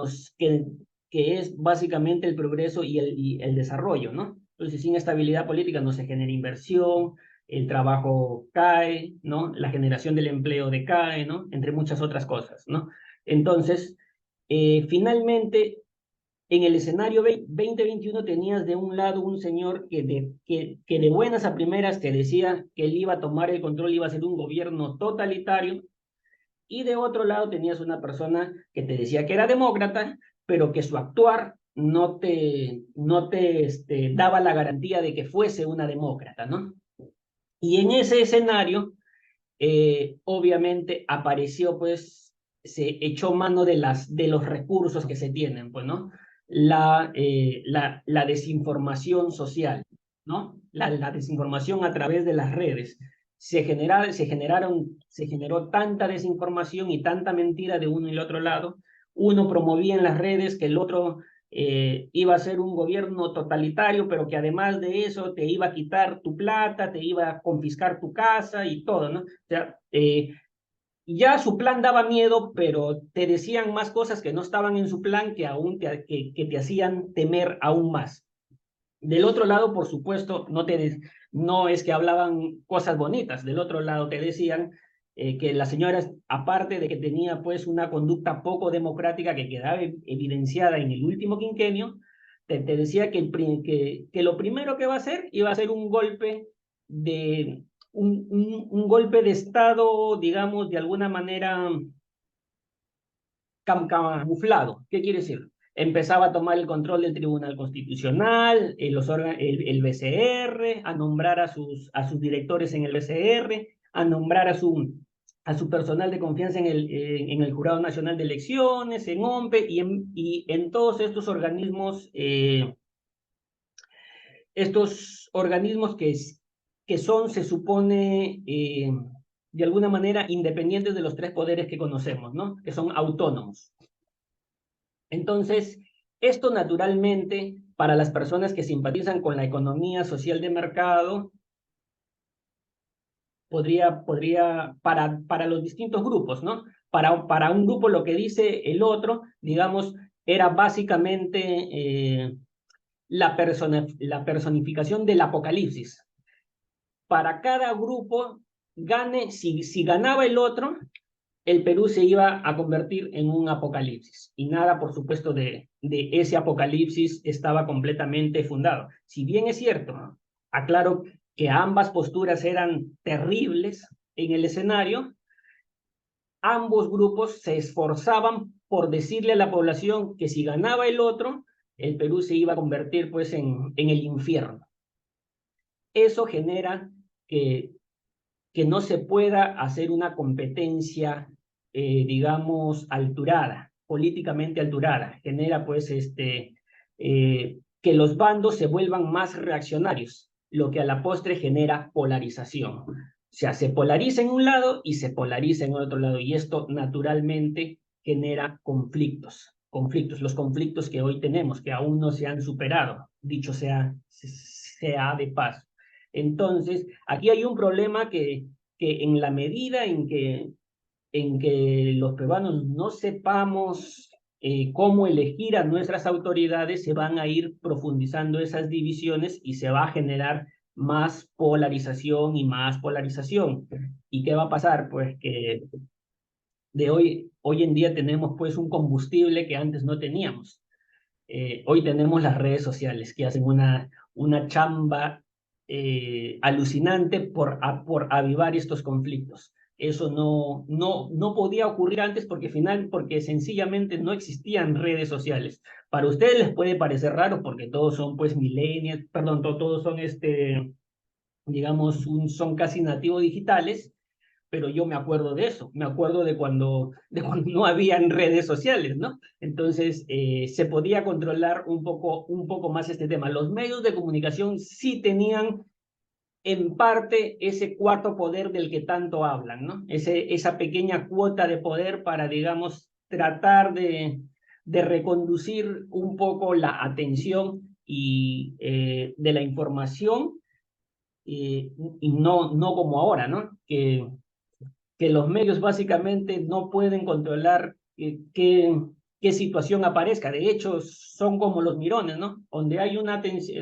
es básicamente el progreso y el desarrollo, ¿no? Entonces, sin estabilidad política no se genera inversión, el trabajo cae, ¿no? La generación del empleo decae, ¿no? Entre muchas otras cosas, ¿no? Entonces, finalmente, en el escenario 2021 tenías de un lado un señor que de buenas a primeras te decía que él iba a tomar el control, iba a ser un gobierno totalitario, y de otro lado tenías una persona que te decía que era demócrata, pero que su actuar no te daba la garantía de que fuese una demócrata, ¿no? Y en ese escenario, obviamente apareció, pues, se echó mano de los recursos que se tienen, pues, ¿no? La desinformación social, ¿no? La desinformación a través de las redes. Se generó tanta desinformación y tanta mentira de uno y el otro lado. Uno promovía en las redes que el otro iba a ser un gobierno totalitario, pero que además de eso te iba a quitar tu plata, te iba a confiscar tu casa y todo, ¿no? O sea, ya su plan daba miedo, pero te decían más cosas que no estaban en su plan que te hacían temer aún más. Del otro lado, por supuesto, no es que hablaban cosas bonitas. Del otro lado te decían que la señora, aparte de que tenía pues una conducta poco democrática que quedaba evidenciada en el último quinquenio, te decía que lo primero que va a hacer iba a ser de, un golpe de Estado, digamos, de alguna manera camuflado. ¿Qué quiere decir? Empezaba a tomar el control del Tribunal Constitucional, el BCR, a nombrar a sus directores en el BCR, a nombrar a su personal de confianza en el Jurado Nacional de Elecciones, en OMPE y en todos estos organismos que son, se supone, de alguna manera independientes de los tres poderes que conocemos, ¿no? Que son autónomos. Entonces, esto naturalmente, para las personas que simpatizan con la economía social de mercado, para los distintos grupos, ¿no? Para un grupo lo que dice el otro, digamos, era básicamente la personificación del apocalipsis. Para cada grupo, si ganaba el otro, el Perú se iba a convertir en un apocalipsis. Y nada, por supuesto, de ese apocalipsis estaba completamente fundado. Si bien es cierto, aclaro que ambas posturas eran terribles en el escenario, ambos grupos se esforzaban por decirle a la población que si ganaba el otro, el Perú se iba a convertir pues en el infierno. Eso genera que no se pueda hacer una competencia, digamos, alturada, políticamente alturada. Genera, pues, que los bandos se vuelvan más reaccionarios, lo que a la postre genera polarización. O sea, se polariza en un lado y se polariza en otro lado, y esto naturalmente genera conflictos. Los conflictos que hoy tenemos, que aún no se han superado, dicho sea de paso. Entonces, aquí hay un problema que en la medida en que los peruanos no sepamos cómo elegir a nuestras autoridades, se van a ir profundizando esas divisiones y se va a generar más polarización y más polarización. ¿Y qué va a pasar? Pues que hoy en día tenemos pues un combustible que antes no teníamos. Hoy tenemos las redes sociales que hacen una chamba alucinante por avivar estos conflictos. Eso no podía ocurrir antes porque sencillamente no existían redes sociales. Para ustedes les puede parecer raro porque todos son pues millennials, perdón, todos son digamos, son casi nativos digitales, pero yo me acuerdo de eso, me acuerdo de cuando no habían redes sociales, ¿no? Entonces, se podía controlar un poco más este tema. Los medios de comunicación sí tenían en parte ese cuarto poder del que tanto hablan, ¿no? Esa pequeña cuota de poder para, digamos, tratar de reconducir un poco la atención de la información, y no como ahora, ¿no? Que los medios básicamente no pueden controlar qué situación aparezca. De hecho, son como los mirones, ¿no? Donde hay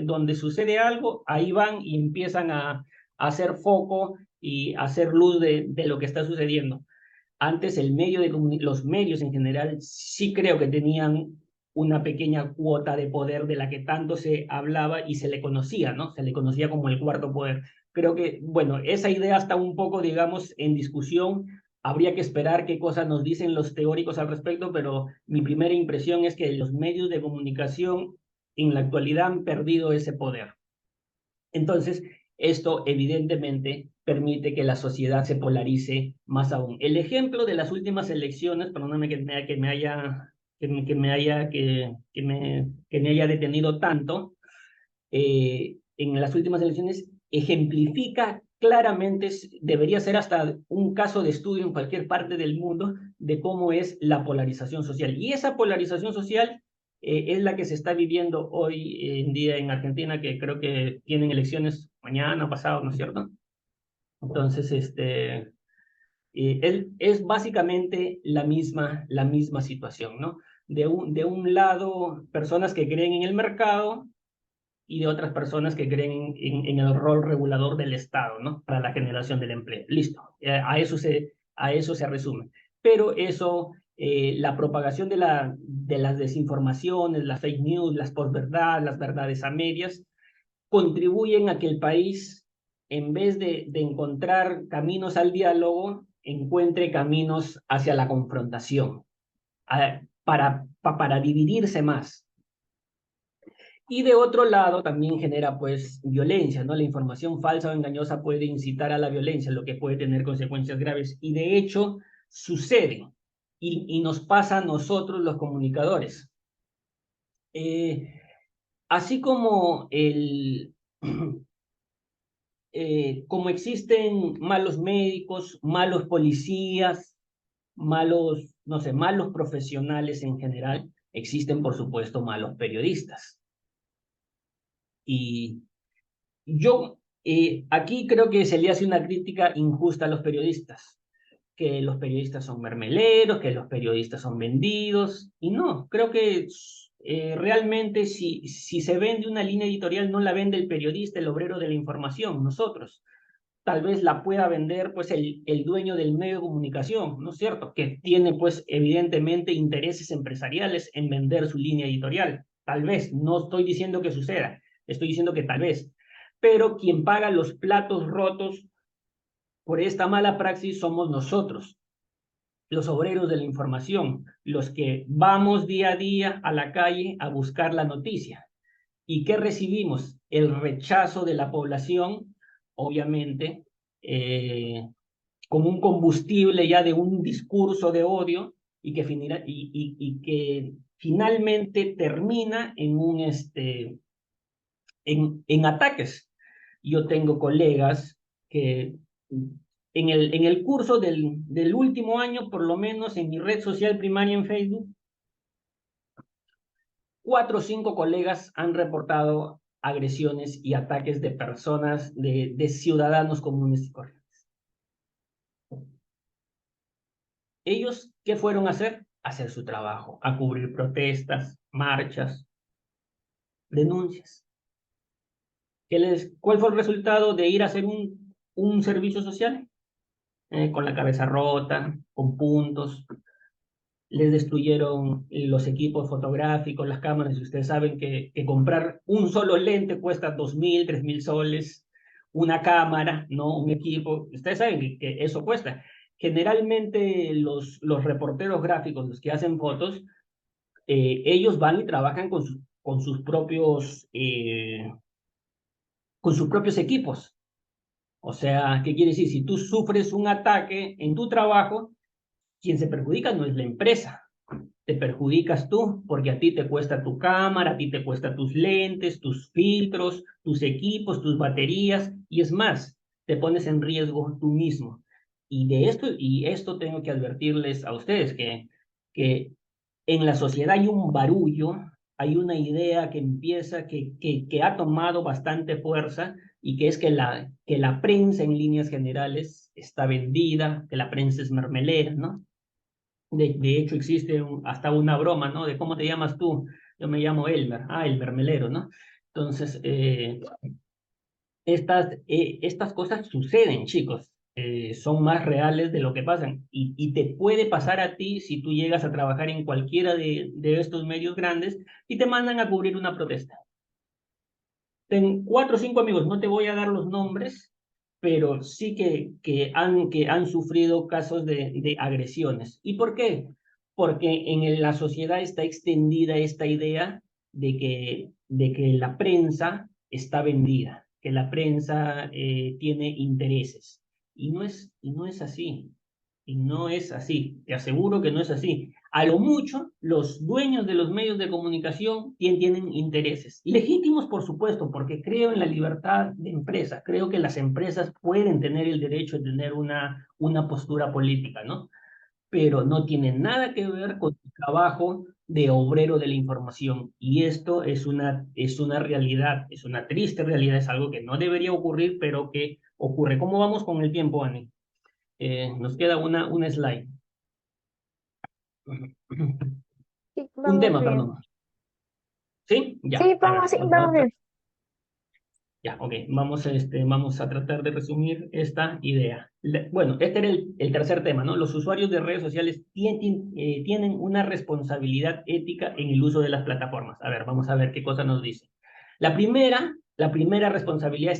donde sucede algo, ahí van y empiezan a hacer foco y hacer luz de lo que está sucediendo. Antes los medios en general sí creo que tenían una pequeña cuota de poder de la que tanto se hablaba y se le conocía, ¿no? Se le conocía como el cuarto poder. Creo que, bueno, esa idea está un poco, digamos, en discusión. Habría que esperar qué cosas nos dicen los teóricos al respecto, pero mi primera impresión es que los medios de comunicación en la actualidad han perdido ese poder. Entonces, esto evidentemente permite que la sociedad se polarice más aún. El ejemplo de las últimas elecciones, perdóname que me haya detenido tanto, en las últimas elecciones ejemplifica claramente, debería ser hasta un caso de estudio en cualquier parte del mundo de cómo es la polarización social. Y esa polarización social es la que se está viviendo hoy en día en Argentina, que creo que tienen elecciones mañana, pasado, ¿no es cierto? Entonces, es básicamente la misma situación, ¿no? De un lado, personas que creen en el mercado y de otras personas que creen en el rol regulador del Estado, ¿no? Para la generación del empleo. Listo, a eso se resume. Pero eso, la propagación de las desinformaciones, las fake news, las posverdad, las verdades a medias, contribuyen a que el país, en vez de encontrar caminos al diálogo, encuentre caminos hacia la confrontación, para dividirse más. Y de otro lado también genera pues violencia, ¿no? La información falsa o engañosa puede incitar a la violencia, lo que puede tener consecuencias graves. Y de hecho sucede y nos pasa a nosotros los comunicadores. Así como como existen malos médicos, malos policías, no sé, malos profesionales en general, existen por supuesto malos periodistas. Y yo aquí creo que se le hace una crítica injusta a los periodistas, que los periodistas son mermeleros, que los periodistas son vendidos, y no, creo que realmente si se vende una línea editorial, no la vende el periodista, el obrero de la información, nosotros. tal vez la pueda vender pues el dueño del medio de comunicación, ¿no es cierto? Que tiene pues evidentemente intereses empresariales en vender su línea editorial. Tal vez, no estoy diciendo que suceda, estoy diciendo que tal vez. Pero quien paga los platos rotos por esta mala praxis somos nosotros, los obreros de la información, los que vamos día a día a la calle a buscar la noticia. ¿Y qué recibimos? El rechazo de la población, obviamente, como un combustible ya de un discurso de odio y que finalmente termina en ataques. Yo tengo colegas que en el curso del último año, por lo menos en mi red social primaria en Facebook, 4 o 5 colegas han reportado agresiones y ataques de personas, de ciudadanos comunes y corrientes. ¿Ellos qué fueron a hacer? A hacer su trabajo, a cubrir protestas, marchas, denuncias. ¿Cuál fue el resultado de ir a hacer un servicio social? Con la cabeza rota, con puntos, les destruyeron los equipos fotográficos, las cámaras, y ustedes saben que comprar un solo lente cuesta 2.000, 3.000 soles, una cámara, ¿no? Un equipo, ustedes saben que eso cuesta. Generalmente los reporteros gráficos, los que hacen fotos, ellos van y trabajan con sus propios equipos. O sea, ¿qué quiere decir? Si tú sufres un ataque en tu trabajo, quien se perjudica no es la empresa, te perjudicas tú, porque a ti te cuesta tu cámara, a ti te cuesta tus lentes, tus filtros, tus equipos, tus baterías, y es más, te pones en riesgo tú mismo. Y esto tengo que advertirles a ustedes, que en la sociedad hay un barullo, hay una idea que empieza, que ha tomado bastante fuerza, y que es que la prensa en líneas generales está vendida, que la prensa es mermelera, ¿no? De hecho, existe hasta una broma, ¿no? De cómo te llamas tú. Yo me llamo Elmer. Ah, el mermelero, ¿no? Entonces, estas cosas suceden, chicos. Son más reales de lo que pasan. Y te puede pasar a ti si tú llegas a trabajar en cualquiera de estos medios grandes y te mandan a cubrir una protesta. Ten 4 o 5 amigos, no te voy a dar los nombres, pero sí que han sufrido casos de agresiones. ¿Y por qué? Porque en la sociedad está extendida esta idea de que la prensa está vendida, que la prensa tiene intereses. Y no es así. Y no es así. Te aseguro que no es así. A lo mucho, los dueños de los medios de comunicación tienen intereses. Legítimos, por supuesto, porque creo en la libertad de empresa. Creo que las empresas pueden tener el derecho de tener una postura política, ¿no? Pero no tiene nada que ver con el trabajo de obrero de la información. Y esto es una realidad, es una triste realidad, es algo que no debería ocurrir, pero que ocurre. ¿Cómo vamos con el tiempo, Ani? Nos queda una slide. Sí, Un vamos tema, bien. perdón. ¿Sí? Ya, Sí, a ver. sí, vamos bien. Ya, ok. Vamos a tratar de resumir esta idea. Bueno, este era el tercer tema, ¿no? Los usuarios de redes sociales tienen una responsabilidad ética en el uso de las plataformas. A ver, vamos a ver qué cosa nos dice. La primera responsabilidad,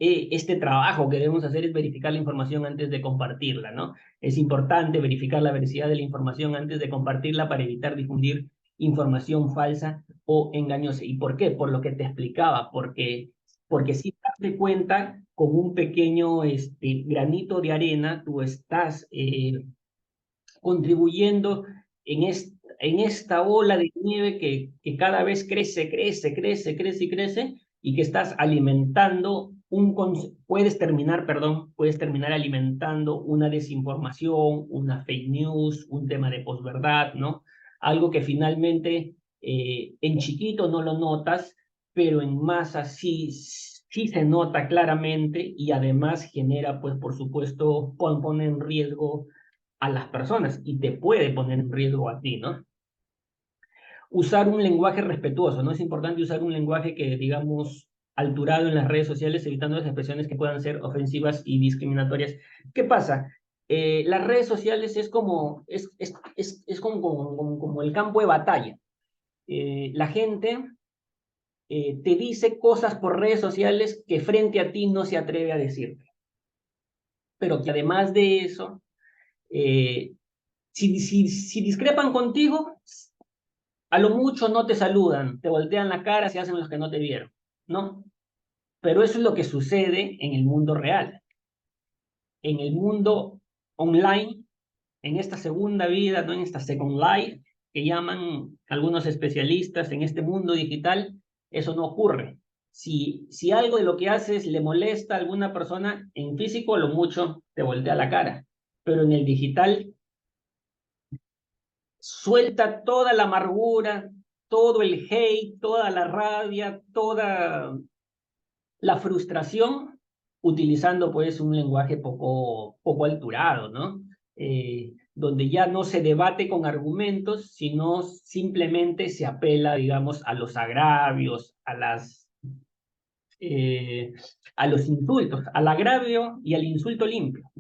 este trabajo que debemos hacer es verificar la información antes de compartirla, ¿no? Es importante verificar la veracidad de la información antes de compartirla para evitar difundir información falsa o engañosa. ¿Y por qué? Por lo que te explicaba, porque si te das cuenta, con un pequeño granito de arena, tú estás contribuyendo en esta ola de nieve que cada vez crece, crece, crece, crece y crece, y que estás alimentando puedes terminar alimentando una desinformación, una fake news, un tema de posverdad, ¿no? Algo que finalmente en chiquito no lo notas, pero en masa sí se nota claramente, y además genera, pues por supuesto, pone en riesgo a las personas y te puede poner en riesgo a ti, ¿no? Usar un lenguaje respetuoso, ¿no? Es importante usar un lenguaje que, digamos, alturado en las redes sociales, evitando las expresiones que puedan ser ofensivas y discriminatorias. ¿Qué pasa? Las redes sociales es como el campo de batalla. La gente te dice cosas por redes sociales que frente a ti no se atreve a decirte. Pero que además de eso, si discrepan contigo, a lo mucho no te saludan, te voltean la cara, se hacen los que no te vieron, ¿no? Pero eso es lo que sucede en el mundo real. En el mundo online, en esta segunda vida, ¿no? En esta second life, que llaman algunos especialistas en este mundo digital, eso no ocurre. Si algo de lo que haces le molesta a alguna persona, en físico lo mucho te voltea la cara, pero en el digital suelta toda la amargura, todo el hate, toda la rabia, toda la frustración, utilizando pues un lenguaje poco alturado, ¿no? Donde ya no se debate con argumentos, sino simplemente se apela, digamos, a los agravios, eh, a los insultos, al agravio y al insulto limpio.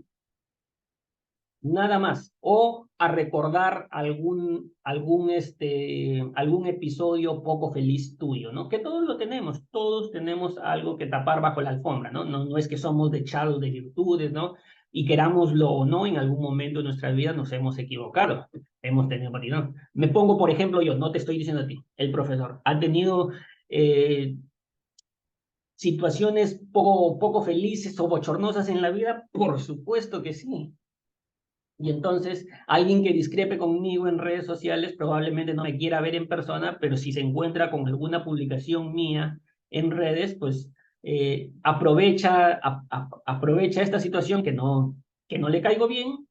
Nada más, o a recordar algún episodio poco feliz tuyo, ¿no? Que todos tenemos algo que tapar bajo la alfombra, ¿no? No es que somos dechados de virtudes, ¿no? Y querámoslo o no, en algún momento de nuestra vida nos hemos equivocado, hemos tenido patinón. Me pongo, por ejemplo, yo, no te estoy diciendo a ti, el profesor, ha tenido situaciones poco felices o bochornosas en la vida, por supuesto que sí. Y entonces, alguien que discrepe conmigo en redes sociales probablemente no me quiera ver en persona, pero si se encuentra con alguna publicación mía en redes, pues aprovecha esta situación que no le caigo bien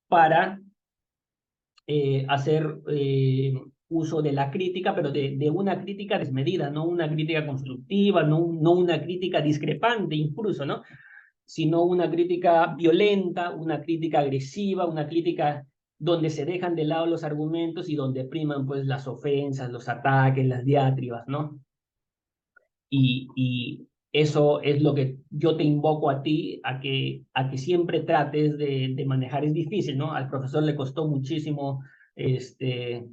para hacer uso de la crítica, pero de una crítica desmedida, no una crítica constructiva, no una crítica discrepante incluso, ¿no? Sino una crítica violenta, una crítica agresiva, una crítica donde se dejan de lado los argumentos y donde priman pues las ofensas, los ataques, las diatribas, ¿no? Y eso es lo que yo te invoco a ti, a que siempre trates de manejar. Es difícil, ¿no? Al profesor le costó muchísimo este,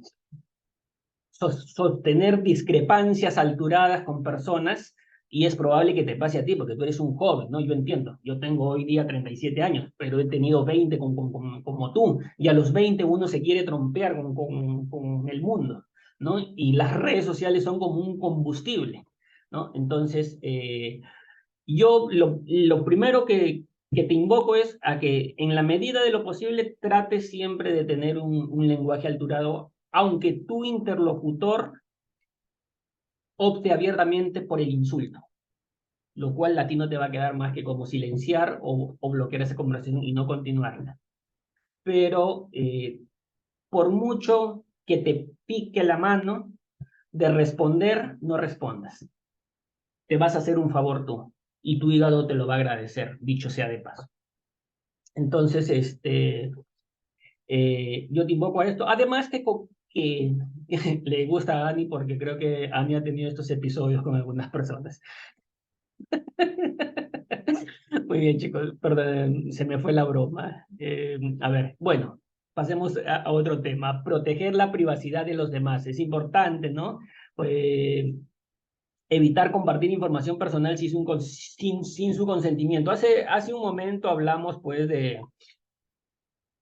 sostener discrepancias alturadas con personas y es probable que te pase a ti porque tú eres un joven, ¿no? Yo entiendo, yo tengo hoy día 37 años, pero he tenido 20 como tú y a los 20 uno se quiere trompear con el mundo, ¿no? Y las redes sociales son como un combustible, ¿no? Entonces, yo lo primero que te invoco es a que en la medida de lo posible trates siempre de tener un lenguaje alturado, aunque tu interlocutor opte abiertamente por el insulto, lo cual a ti no te va a quedar más que como silenciar o bloquear esa conversación y no continuarla. Pero por mucho que te pique la mano de responder, no respondas. Te vas a hacer un favor tú y tu hígado te lo va a agradecer, dicho sea de paso. Entonces, yo te invoco a esto. Además que le gusta a Ani porque creo que Ani ha tenido estos episodios con algunas personas. Muy bien, chicos, perdón, se me fue la broma. A ver, bueno, pasemos a otro tema. Proteger la privacidad de los demás. Es importante, ¿no? Evitar compartir información personal sin su consentimiento. Hace un momento hablamos, pues, de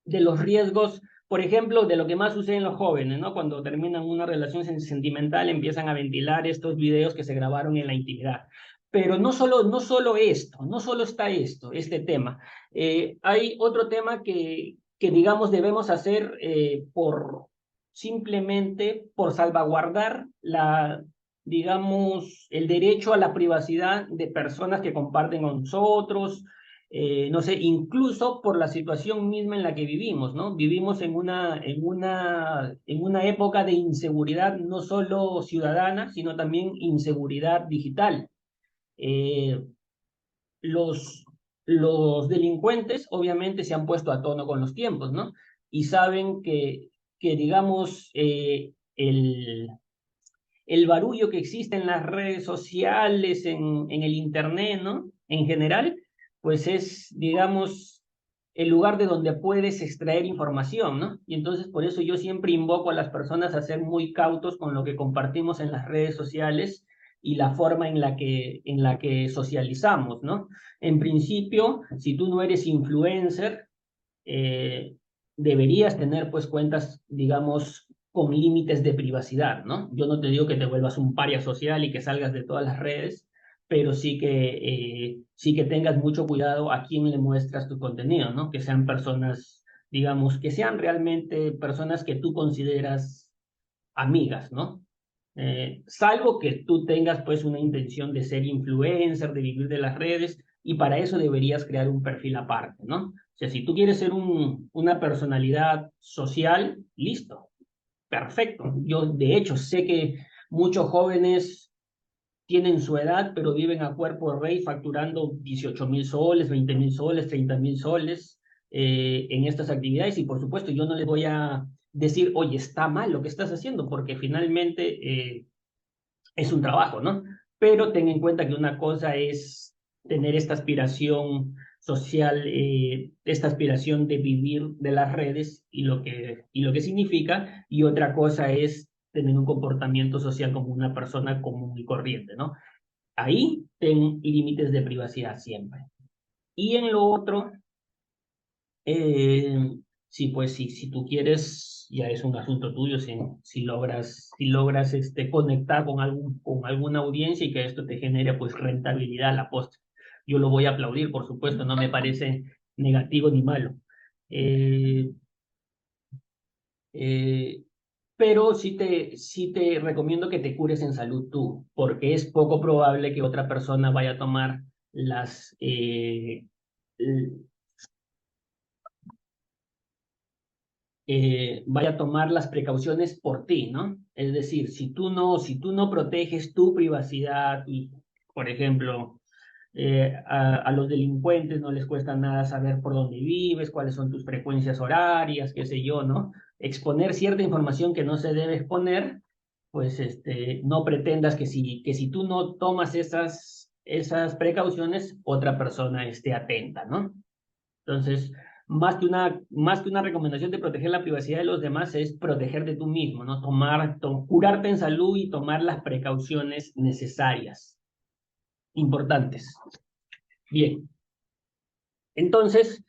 los riesgos, por ejemplo, de lo que más sucede en los jóvenes, ¿no? Cuando terminan una relación sentimental, empiezan a ventilar estos videos que se grabaron en la intimidad. Pero no solo esto, no solo está este tema. Hay otro tema que digamos, debemos hacer simplemente por salvaguardar digamos, el derecho a la privacidad de personas que comparten con nosotros, no sé, incluso por la situación misma en la que vivimos, ¿no? Vivimos en una época de inseguridad no solo ciudadana, sino también inseguridad digital. Eh, los, los delincuentes obviamente se han puesto a tono con los tiempos, ¿no? Y saben que digamos, el barullo que existe en las redes sociales, en el internet, ¿no? En general, pues es, digamos, el lugar de donde puedes extraer información, ¿no? Y entonces por eso yo siempre invoco a las personas a ser muy cautos con lo que compartimos en las redes sociales y la forma en la que socializamos, ¿no? En principio, si tú no eres influencer, eh, deberías tener pues cuentas, digamos, con límites de privacidad, ¿no? Yo no te digo que te vuelvas un paria social y que salgas de todas las redes, pero sí que tengas mucho cuidado a quién le muestras tu contenido, ¿no? Que sean personas, digamos, que sean realmente personas que tú consideras amigas, ¿no? Salvo que tú tengas pues una intención de ser influencer, de vivir de las redes, y para eso deberías crear un perfil aparte, ¿no? O sea, si tú quieres ser una personalidad social, listo, perfecto. Yo de hecho sé que muchos jóvenes tienen su edad, pero viven a cuerpo de rey facturando 18.000 soles, 20.000 soles, 30.000 soles en estas actividades. Y por supuesto, yo no les voy a decir, oye, está mal lo que estás haciendo, porque finalmente es un trabajo, ¿no? Pero ten en cuenta que una cosa es tener esta aspiración social, esta aspiración de vivir de las redes y lo que significa, y otra cosa es tener un comportamiento social como una persona común y corriente, ¿no? Ahí ten límites de privacidad siempre. Y en lo otro, eh, sí, pues sí, si tú quieres, ya es un asunto tuyo, si logras conectar con alguna audiencia y que esto te genere pues rentabilidad a la postre. Yo lo voy a aplaudir, por supuesto, no me parece negativo ni malo. Eh, eh, pero sí te recomiendo que te cures en salud tú, porque es poco probable que otra persona vaya a tomar las, vaya a tomar las precauciones por ti, ¿no? Es decir, si tú no proteges tu privacidad y, por ejemplo, a los delincuentes no les cuesta nada saber por dónde vives, cuáles son tus frecuencias horarias, qué sé yo, ¿no? Exponer cierta información que no se debe exponer, pues no pretendas que si tú no tomas esas precauciones, otra persona esté atenta, ¿no? Entonces, más que una recomendación de proteger la privacidad de los demás, es protegerte tú mismo, ¿no? Curarte en salud y tomar las precauciones necesarias, importantes. Bien, entonces,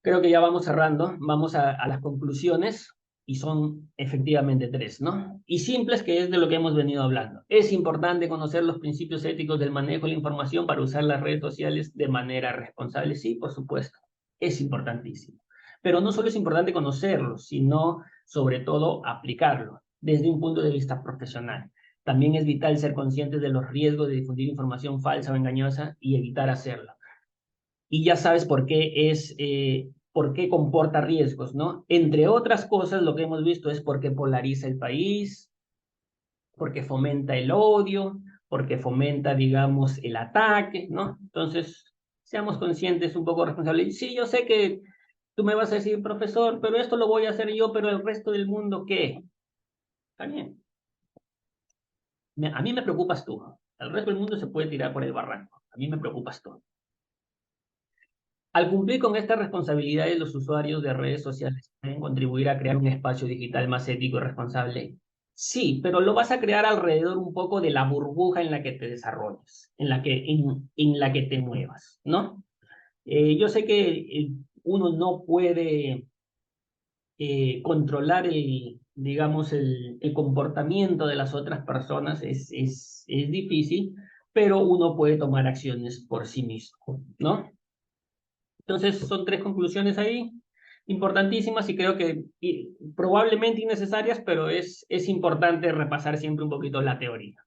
creo que ya vamos cerrando, vamos a las conclusiones, y son efectivamente tres, ¿no? Y simples, que es de lo que hemos venido hablando. Es importante conocer los principios éticos del manejo de la información para usar las redes sociales de manera responsable. Sí, por supuesto, es importantísimo. Pero no solo es importante conocerlo, sino sobre todo aplicarlo desde un punto de vista profesional. También es vital ser conscientes de los riesgos de difundir información falsa o engañosa y evitar hacerlo. Y ya sabes por qué comporta riesgos, ¿no? Entre otras cosas, lo que hemos visto es porque polariza el país, porque fomenta el odio, porque fomenta, digamos, el ataque, ¿no? Entonces, seamos conscientes, un poco responsables. Sí, yo sé que tú me vas a decir, profesor, pero esto lo voy a hacer yo, pero el resto del mundo, ¿qué? Está bien. A mí me preocupas tú. El resto del mundo se puede tirar por el barranco. A mí me preocupas tú. Al cumplir con estas responsabilidades, los usuarios de redes sociales pueden contribuir a crear un espacio digital más ético y responsable. Sí, pero lo vas a crear alrededor un poco de la burbuja en la que te desarrolles, en la que te muevas, ¿no? Yo sé que uno no puede controlar digamos, el comportamiento de las otras personas, es difícil, pero uno puede tomar acciones por sí mismo, ¿no? Entonces, son tres conclusiones ahí importantísimas y creo que probablemente innecesarias, pero es importante repasar siempre un poquito la teoría.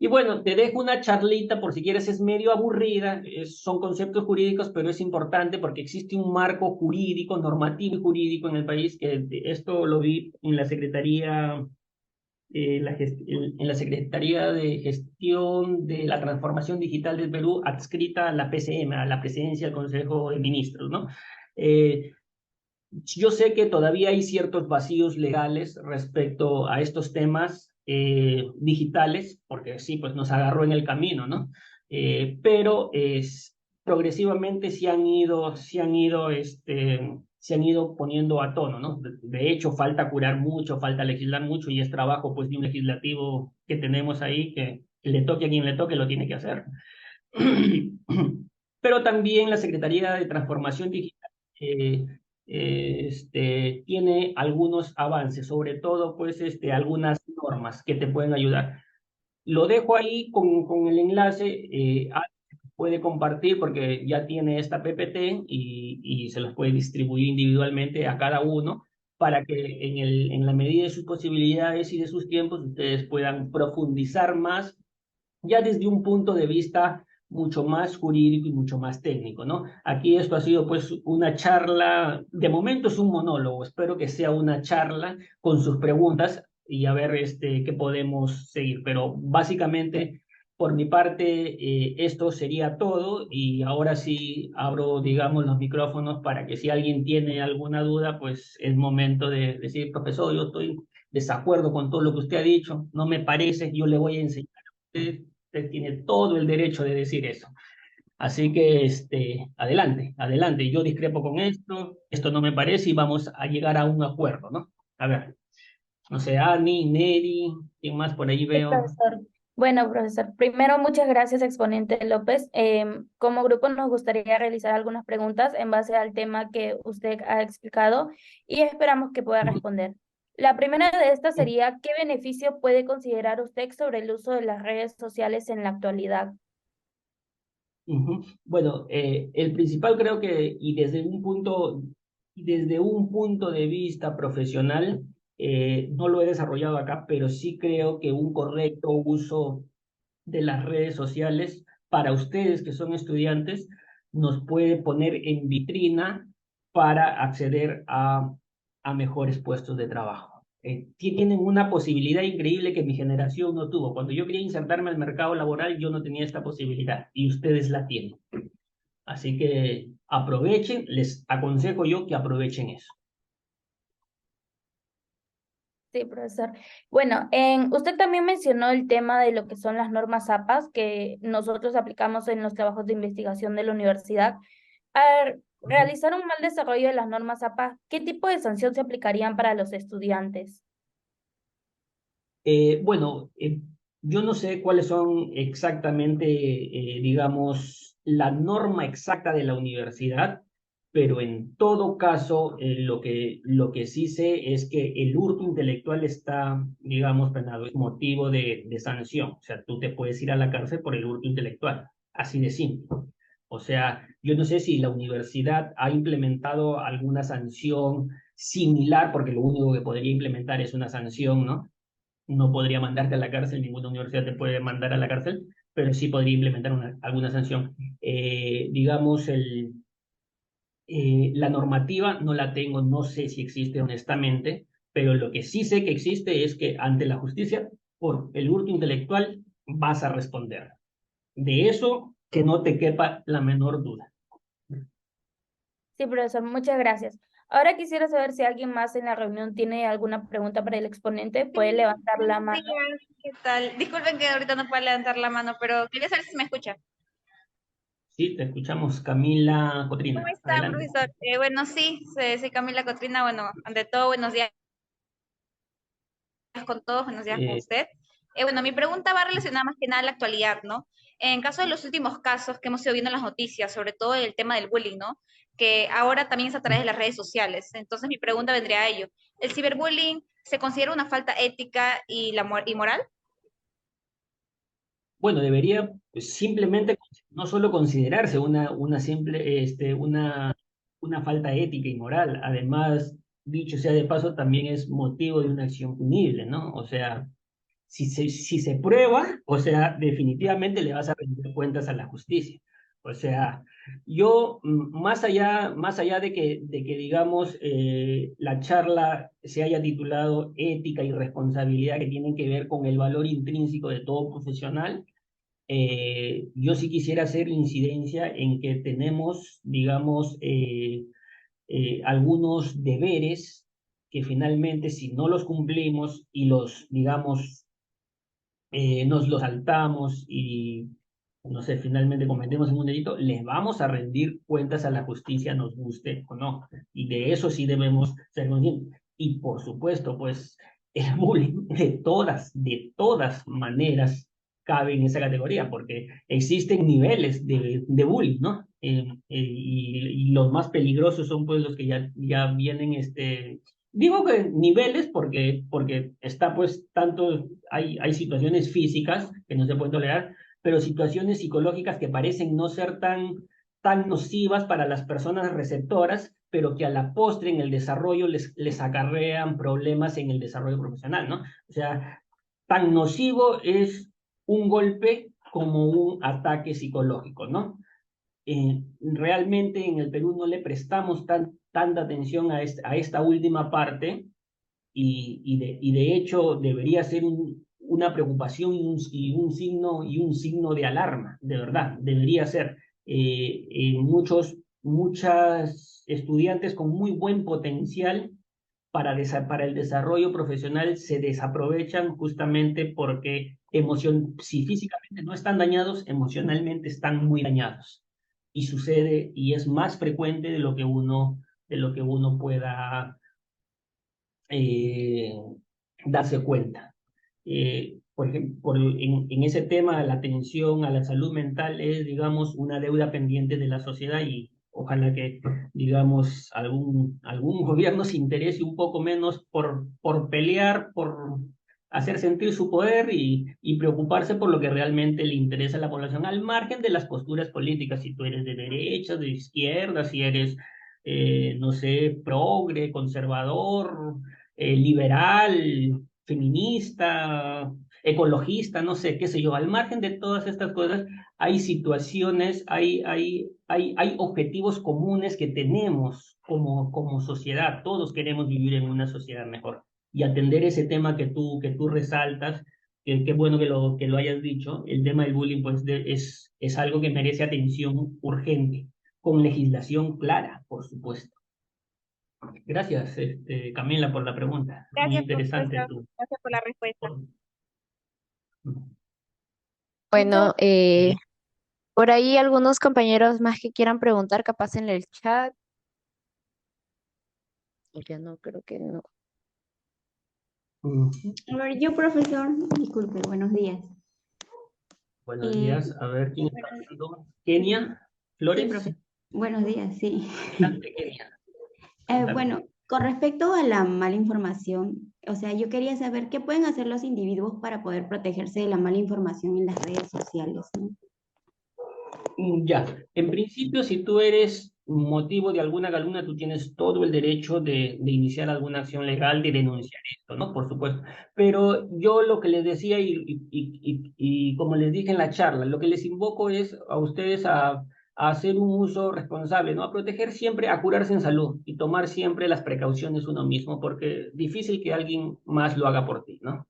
Y bueno, te dejo una charlita por si quieres, es medio aburrida, son conceptos jurídicos, pero es importante porque existe un marco jurídico, normativo y jurídico en el país, que esto lo vi en la Secretaría, en la Secretaría de Gestión de la Transformación Digital del Perú, adscrita a la PCM, a la Presidencia del Consejo de Ministros, ¿no? Eh, yo sé que todavía hay ciertos vacíos legales respecto a estos temas, digitales, porque sí, pues nos agarró en el camino, ¿no? Pero progresivamente se han ido poniendo a tono, ¿no? De hecho, falta curar mucho, falta legislar mucho y es trabajo, pues, de un legislativo que tenemos ahí que le toque a quien le toque, lo tiene que hacer. Pero también la Secretaría de Transformación Digital eh, tiene algunos avances, sobre todo pues algunas normas que te pueden ayudar. Lo dejo ahí con el enlace, puede compartir porque ya tiene esta PPT y se los puede distribuir individualmente a cada uno para que en la medida de sus posibilidades y de sus tiempos ustedes puedan profundizar más ya desde un punto de vista mucho más jurídico y mucho más técnico, ¿no? Aquí esto ha sido pues una charla, de momento es un monólogo, espero que sea una charla con sus preguntas y a ver qué podemos seguir, pero básicamente por mi parte esto sería todo y ahora sí abro, digamos, los micrófonos para que si alguien tiene alguna duda, pues es momento de decir, profesor, yo estoy desacuerdo con todo lo que usted ha dicho, no me parece, yo le voy a enseñar usted tiene todo el derecho de decir eso. Así que, adelante, adelante. Yo discrepo con esto no me parece y vamos a llegar a un acuerdo, ¿no? A ver, no sé, Ani, Neri, ¿quién más por ahí Sí, veo? profesor. Bueno, profesor, primero muchas gracias, exponente López. Como grupo nos gustaría realizar algunas preguntas en base al tema que usted ha explicado y esperamos que pueda responder. La primera de estas sería, ¿qué beneficio puede considerar usted sobre el uso de las redes sociales en la actualidad? Ujú. Bueno, el principal creo que, y desde un punto de vista profesional, no lo he desarrollado acá, pero sí creo que un correcto uso de las redes sociales para ustedes que son estudiantes nos puede poner en vitrina para acceder a mejores puestos de trabajo. Tienen una posibilidad increíble que mi generación no tuvo. Cuando yo quería insertarme al mercado laboral, yo no tenía esta posibilidad y ustedes la tienen. Así que aprovechen, les aconsejo yo que aprovechen eso. Sí, profesor. Bueno, usted también mencionó el tema de lo que son las normas APAS que nosotros aplicamos en los trabajos de investigación de la universidad. Al realizar un mal desarrollo de las normas APAS, ¿qué tipo de sanción se aplicarían para los estudiantes? Bueno, yo no sé cuáles son exactamente, digamos, la norma exacta de la universidad, pero en todo caso, lo que sí sé es que el hurto intelectual está, digamos, penado, es motivo de sanción. O sea, tú te puedes ir a la cárcel por el hurto intelectual, así de simple. O sea, yo no sé si la universidad ha implementado alguna sanción similar, porque lo único que podría implementar es una sanción, ¿no? No podría mandarte a la cárcel, ninguna universidad te puede mandar a la cárcel, pero sí podría implementar alguna sanción. Digamos, la normativa no la tengo, no sé si existe honestamente, pero lo que sí sé que existe es que ante la justicia, por el hurto intelectual, vas a responder. De eso, que no te quepa la menor duda. Sí, profesor, muchas gracias. Ahora quisiera saber si alguien más en la reunión tiene alguna pregunta para el exponente, puede Sí, levantar la buenos mano. días, ¿qué tal? Disculpen que ahorita no puedo levantar la mano, pero quería saber si me escucha. Sí, te escuchamos, Camila ¿Cómo Cotrina. está, Adelante. profesor? Bueno, sí, soy Camila Cotrina. Bueno, ante todo, buenos días con todos, buenos días con Eh, usted. Bueno, mi pregunta va relacionada más que nada a la actualidad, ¿no? En caso de los últimos casos que hemos ido viendo en las noticias, sobre todo el tema del bullying, ¿no? Que ahora también es a través de las redes sociales. Entonces, mi pregunta vendría a ello. ¿El ciberbullying se considera una falta ética y moral? Bueno, debería pues, simplemente no solo considerarse una simple, una falta ética y moral. Además, dicho sea de paso, también es motivo de una acción punible, ¿no? O sea, si se prueba, o sea, definitivamente le vas a rendir cuentas a la justicia. O sea, yo, más allá de que digamos, la charla se haya titulado Ética y responsabilidad que tienen que ver con el valor intrínseco de todo profesional, yo sí quisiera hacer incidencia en que tenemos, digamos, algunos deberes que finalmente si no los cumplimos y los, digamos, nos lo saltamos y, no sé, finalmente cometemos un delito, les vamos a rendir cuentas a la justicia, nos guste o no. Y de eso sí debemos ser conscientes. Y por supuesto, pues el bullying de todas maneras cabe en esa categoría, porque existen niveles de bullying, ¿no? Y los más peligrosos son pues los que ya vienen digo que niveles porque está pues tanto, hay situaciones físicas que no se pueden tolerar, pero situaciones psicológicas que parecen no ser tan nocivas para las personas receptoras, pero que a la postre en el desarrollo les acarrean problemas en el desarrollo profesional, ¿no? O sea, tan nocivo es un golpe como un ataque psicológico, ¿no? Realmente en el Perú no le prestamos tanta atención a esta última parte y de hecho debería ser una preocupación y un signo de alarma, de verdad, debería ser. Muchas estudiantes con muy buen potencial para el desarrollo profesional se desaprovechan justamente porque si físicamente no están dañados, emocionalmente están muy dañados. Y sucede, y es más frecuente de lo que uno pueda eh, darse cuenta. Por ejemplo, en ese tema, la atención a la salud mental es, digamos, una deuda pendiente de la sociedad y ojalá que, digamos, algún gobierno se interese un poco menos por pelear, por hacer sentir su poder y preocuparse por lo que realmente le interesa a la población, al margen de las posturas políticas, si tú eres de derecha, de izquierda, si eres, no sé, progre, conservador, liberal, feminista, ecologista, no sé, qué sé yo, al margen de todas estas cosas, hay situaciones, hay objetivos comunes que tenemos como sociedad. Todos queremos vivir en una sociedad mejor. Y atender ese tema que tú resaltas, que qué bueno que lo hayas dicho, el tema del bullying pues es algo que merece atención urgente, con legislación clara, por supuesto. Gracias, Camila, por la pregunta. Muy Gracias, interesante profesor. Gracias por la respuesta. Bueno, por ahí algunos compañeros más que quieran preguntar, capaz en el chat. Ya no, creo que no. Mm, A ver, yo, profesor, disculpe, buenos días. Buenos Eh, días. A ver, ¿quién está bueno, hablando? Kenia sí, Flores. profesor. Buenos días, sí. Adelante, Kenia. Cuéntame. Bueno, con respecto a la mala información, o sea, yo quería saber qué pueden hacer los individuos para poder protegerse de la mala información en las redes sociales, ¿no? Ya, en principio, si tú eres motivo de alguna calumnia, tú tienes todo el derecho de iniciar alguna acción legal, de denunciar esto, ¿no? Por supuesto. Pero yo lo que les decía y como les dije en la charla, lo que les invoco es a ustedes a hacer un uso responsable, ¿no? A proteger siempre, a curarse en salud y tomar siempre las precauciones uno mismo, porque es difícil que alguien más lo haga por ti, ¿no?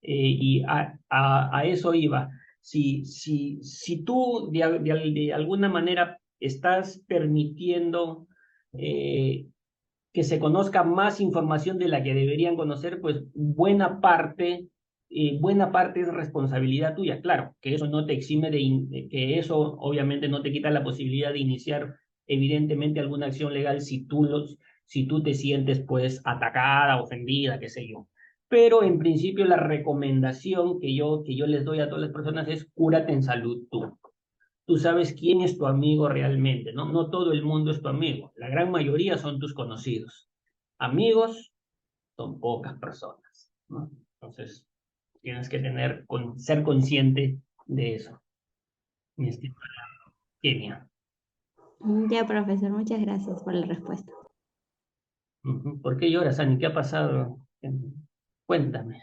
Y a eso iba. Si tú de alguna manera estás permitiendo que se conozca más información de la que deberían conocer, pues buena parte es responsabilidad tuya. Claro, que eso no te exime que eso obviamente no te quita la posibilidad de iniciar evidentemente alguna acción legal si tú te sientes pues atacada, ofendida, qué sé yo. Pero en principio la recomendación que yo les doy a todas las personas es cúrate en salud tú. Tú sabes quién es tu amigo realmente, ¿no? No todo el mundo es tu amigo. La gran mayoría son tus conocidos. Amigos son pocas personas, ¿no? Entonces, tienes que ser consciente de eso, mi estimada Kenia. Ya, profesor, muchas gracias por la respuesta. ¿Por qué lloras, Ani? ¿Qué ha pasado? Cuéntame.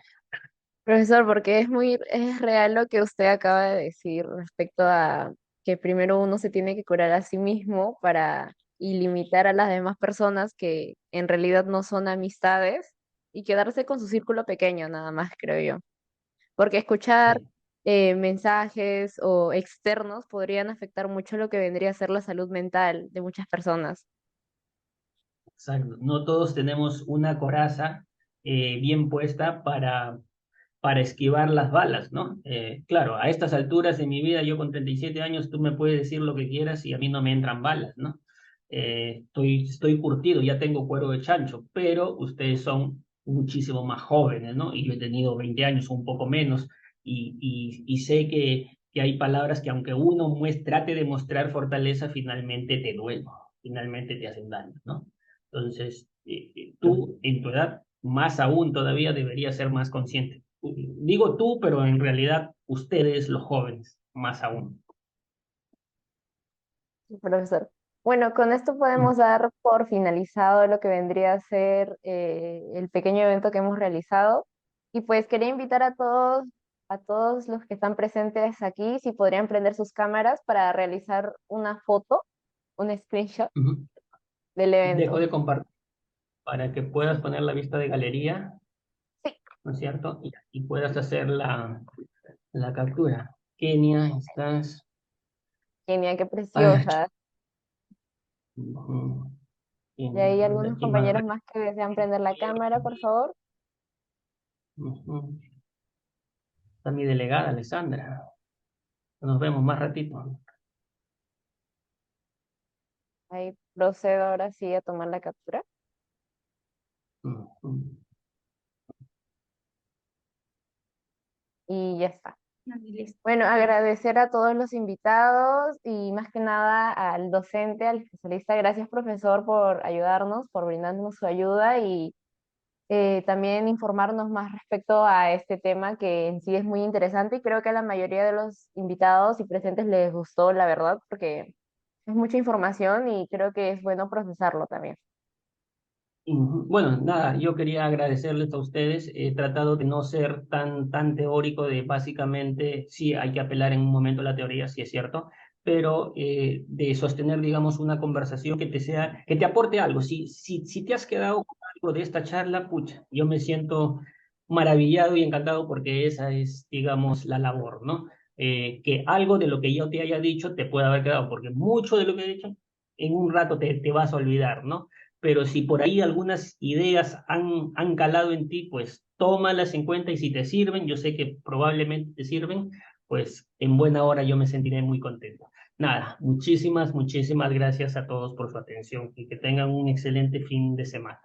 Profesor, porque es real lo que usted acaba de decir respecto a que primero uno se tiene que curar a sí mismo para y limitar a las demás personas que en realidad no son amistades y quedarse con su círculo pequeño nada más, creo yo. Porque escuchar Sí, mensajes o externos podrían afectar mucho lo que vendría a ser la salud mental de muchas personas. exacto. No todos tenemos una coraza bien puesta para esquivar las balas, ¿no? Claro, a estas alturas de mi vida, yo con 37 años, tú me puedes decir lo que quieras y a mí no me entran balas, ¿no? Estoy curtido, ya tengo cuero de chancho, pero ustedes son muchísimo más jóvenes, ¿no? Y yo he tenido 20 años o un poco menos y sé que hay palabras que aunque uno trate de mostrar fortaleza, finalmente te duelen, finalmente te hacen daño, ¿no? Entonces, tú en tu edad, más aún todavía deberías ser más consciente. Digo tú, pero en realidad ustedes, los jóvenes, más aún. Profesor. Bueno, con esto podemos dar por finalizado lo que vendría a ser el pequeño evento que hemos realizado. Y pues quería invitar a todos los que están presentes aquí, si podrían prender sus cámaras para realizar una foto, un screenshot Ujú. del Dejo evento. de compartir para que puedas poner la vista de galería, Sí, ¿no es cierto? Y puedas hacer la captura. Kenia, estás... genial, qué Ah, preciosa. ujú. Y Kenia, hay a ver algunos quién más. compañeros más que desean prender la cámara, por favor. Ujú. Está mi delegada, Alessandra. Nos vemos más ratito. Ahí procedo ahora sí a tomar la captura. Ujú. Y ya está. Listo. Bueno, agradecer a todos los invitados y más que nada al docente, al especialista. Gracias, profesor, por ayudarnos, por brindarnos su ayuda y también informarnos más respecto a este tema que en sí es muy interesante y creo que a la mayoría de los invitados y presentes les gustó, la verdad, porque es mucha información y creo que es bueno procesarlo también. Ujú. Bueno, nada, yo quería agradecerles a ustedes. He tratado de no ser tan teórico de básicamente, sí, hay que apelar en un momento a la teoría, sí es cierto, pero de sostener, digamos, una conversación que te aporte algo. Si te has quedado con algo de esta charla, pucha, yo me siento maravillado y encantado porque esa es, digamos, la labor, ¿no? Que algo de lo que yo te haya dicho te pueda haber quedado, porque mucho de lo que he dicho en un rato te vas a olvidar, ¿no? Pero si por ahí algunas ideas han calado en ti, pues tómalas en cuenta y si te sirven, yo sé que probablemente te sirven, pues en buena hora yo me sentiré muy contento. Nada, muchísimas gracias a todos por su atención y que tengan un excelente fin de semana.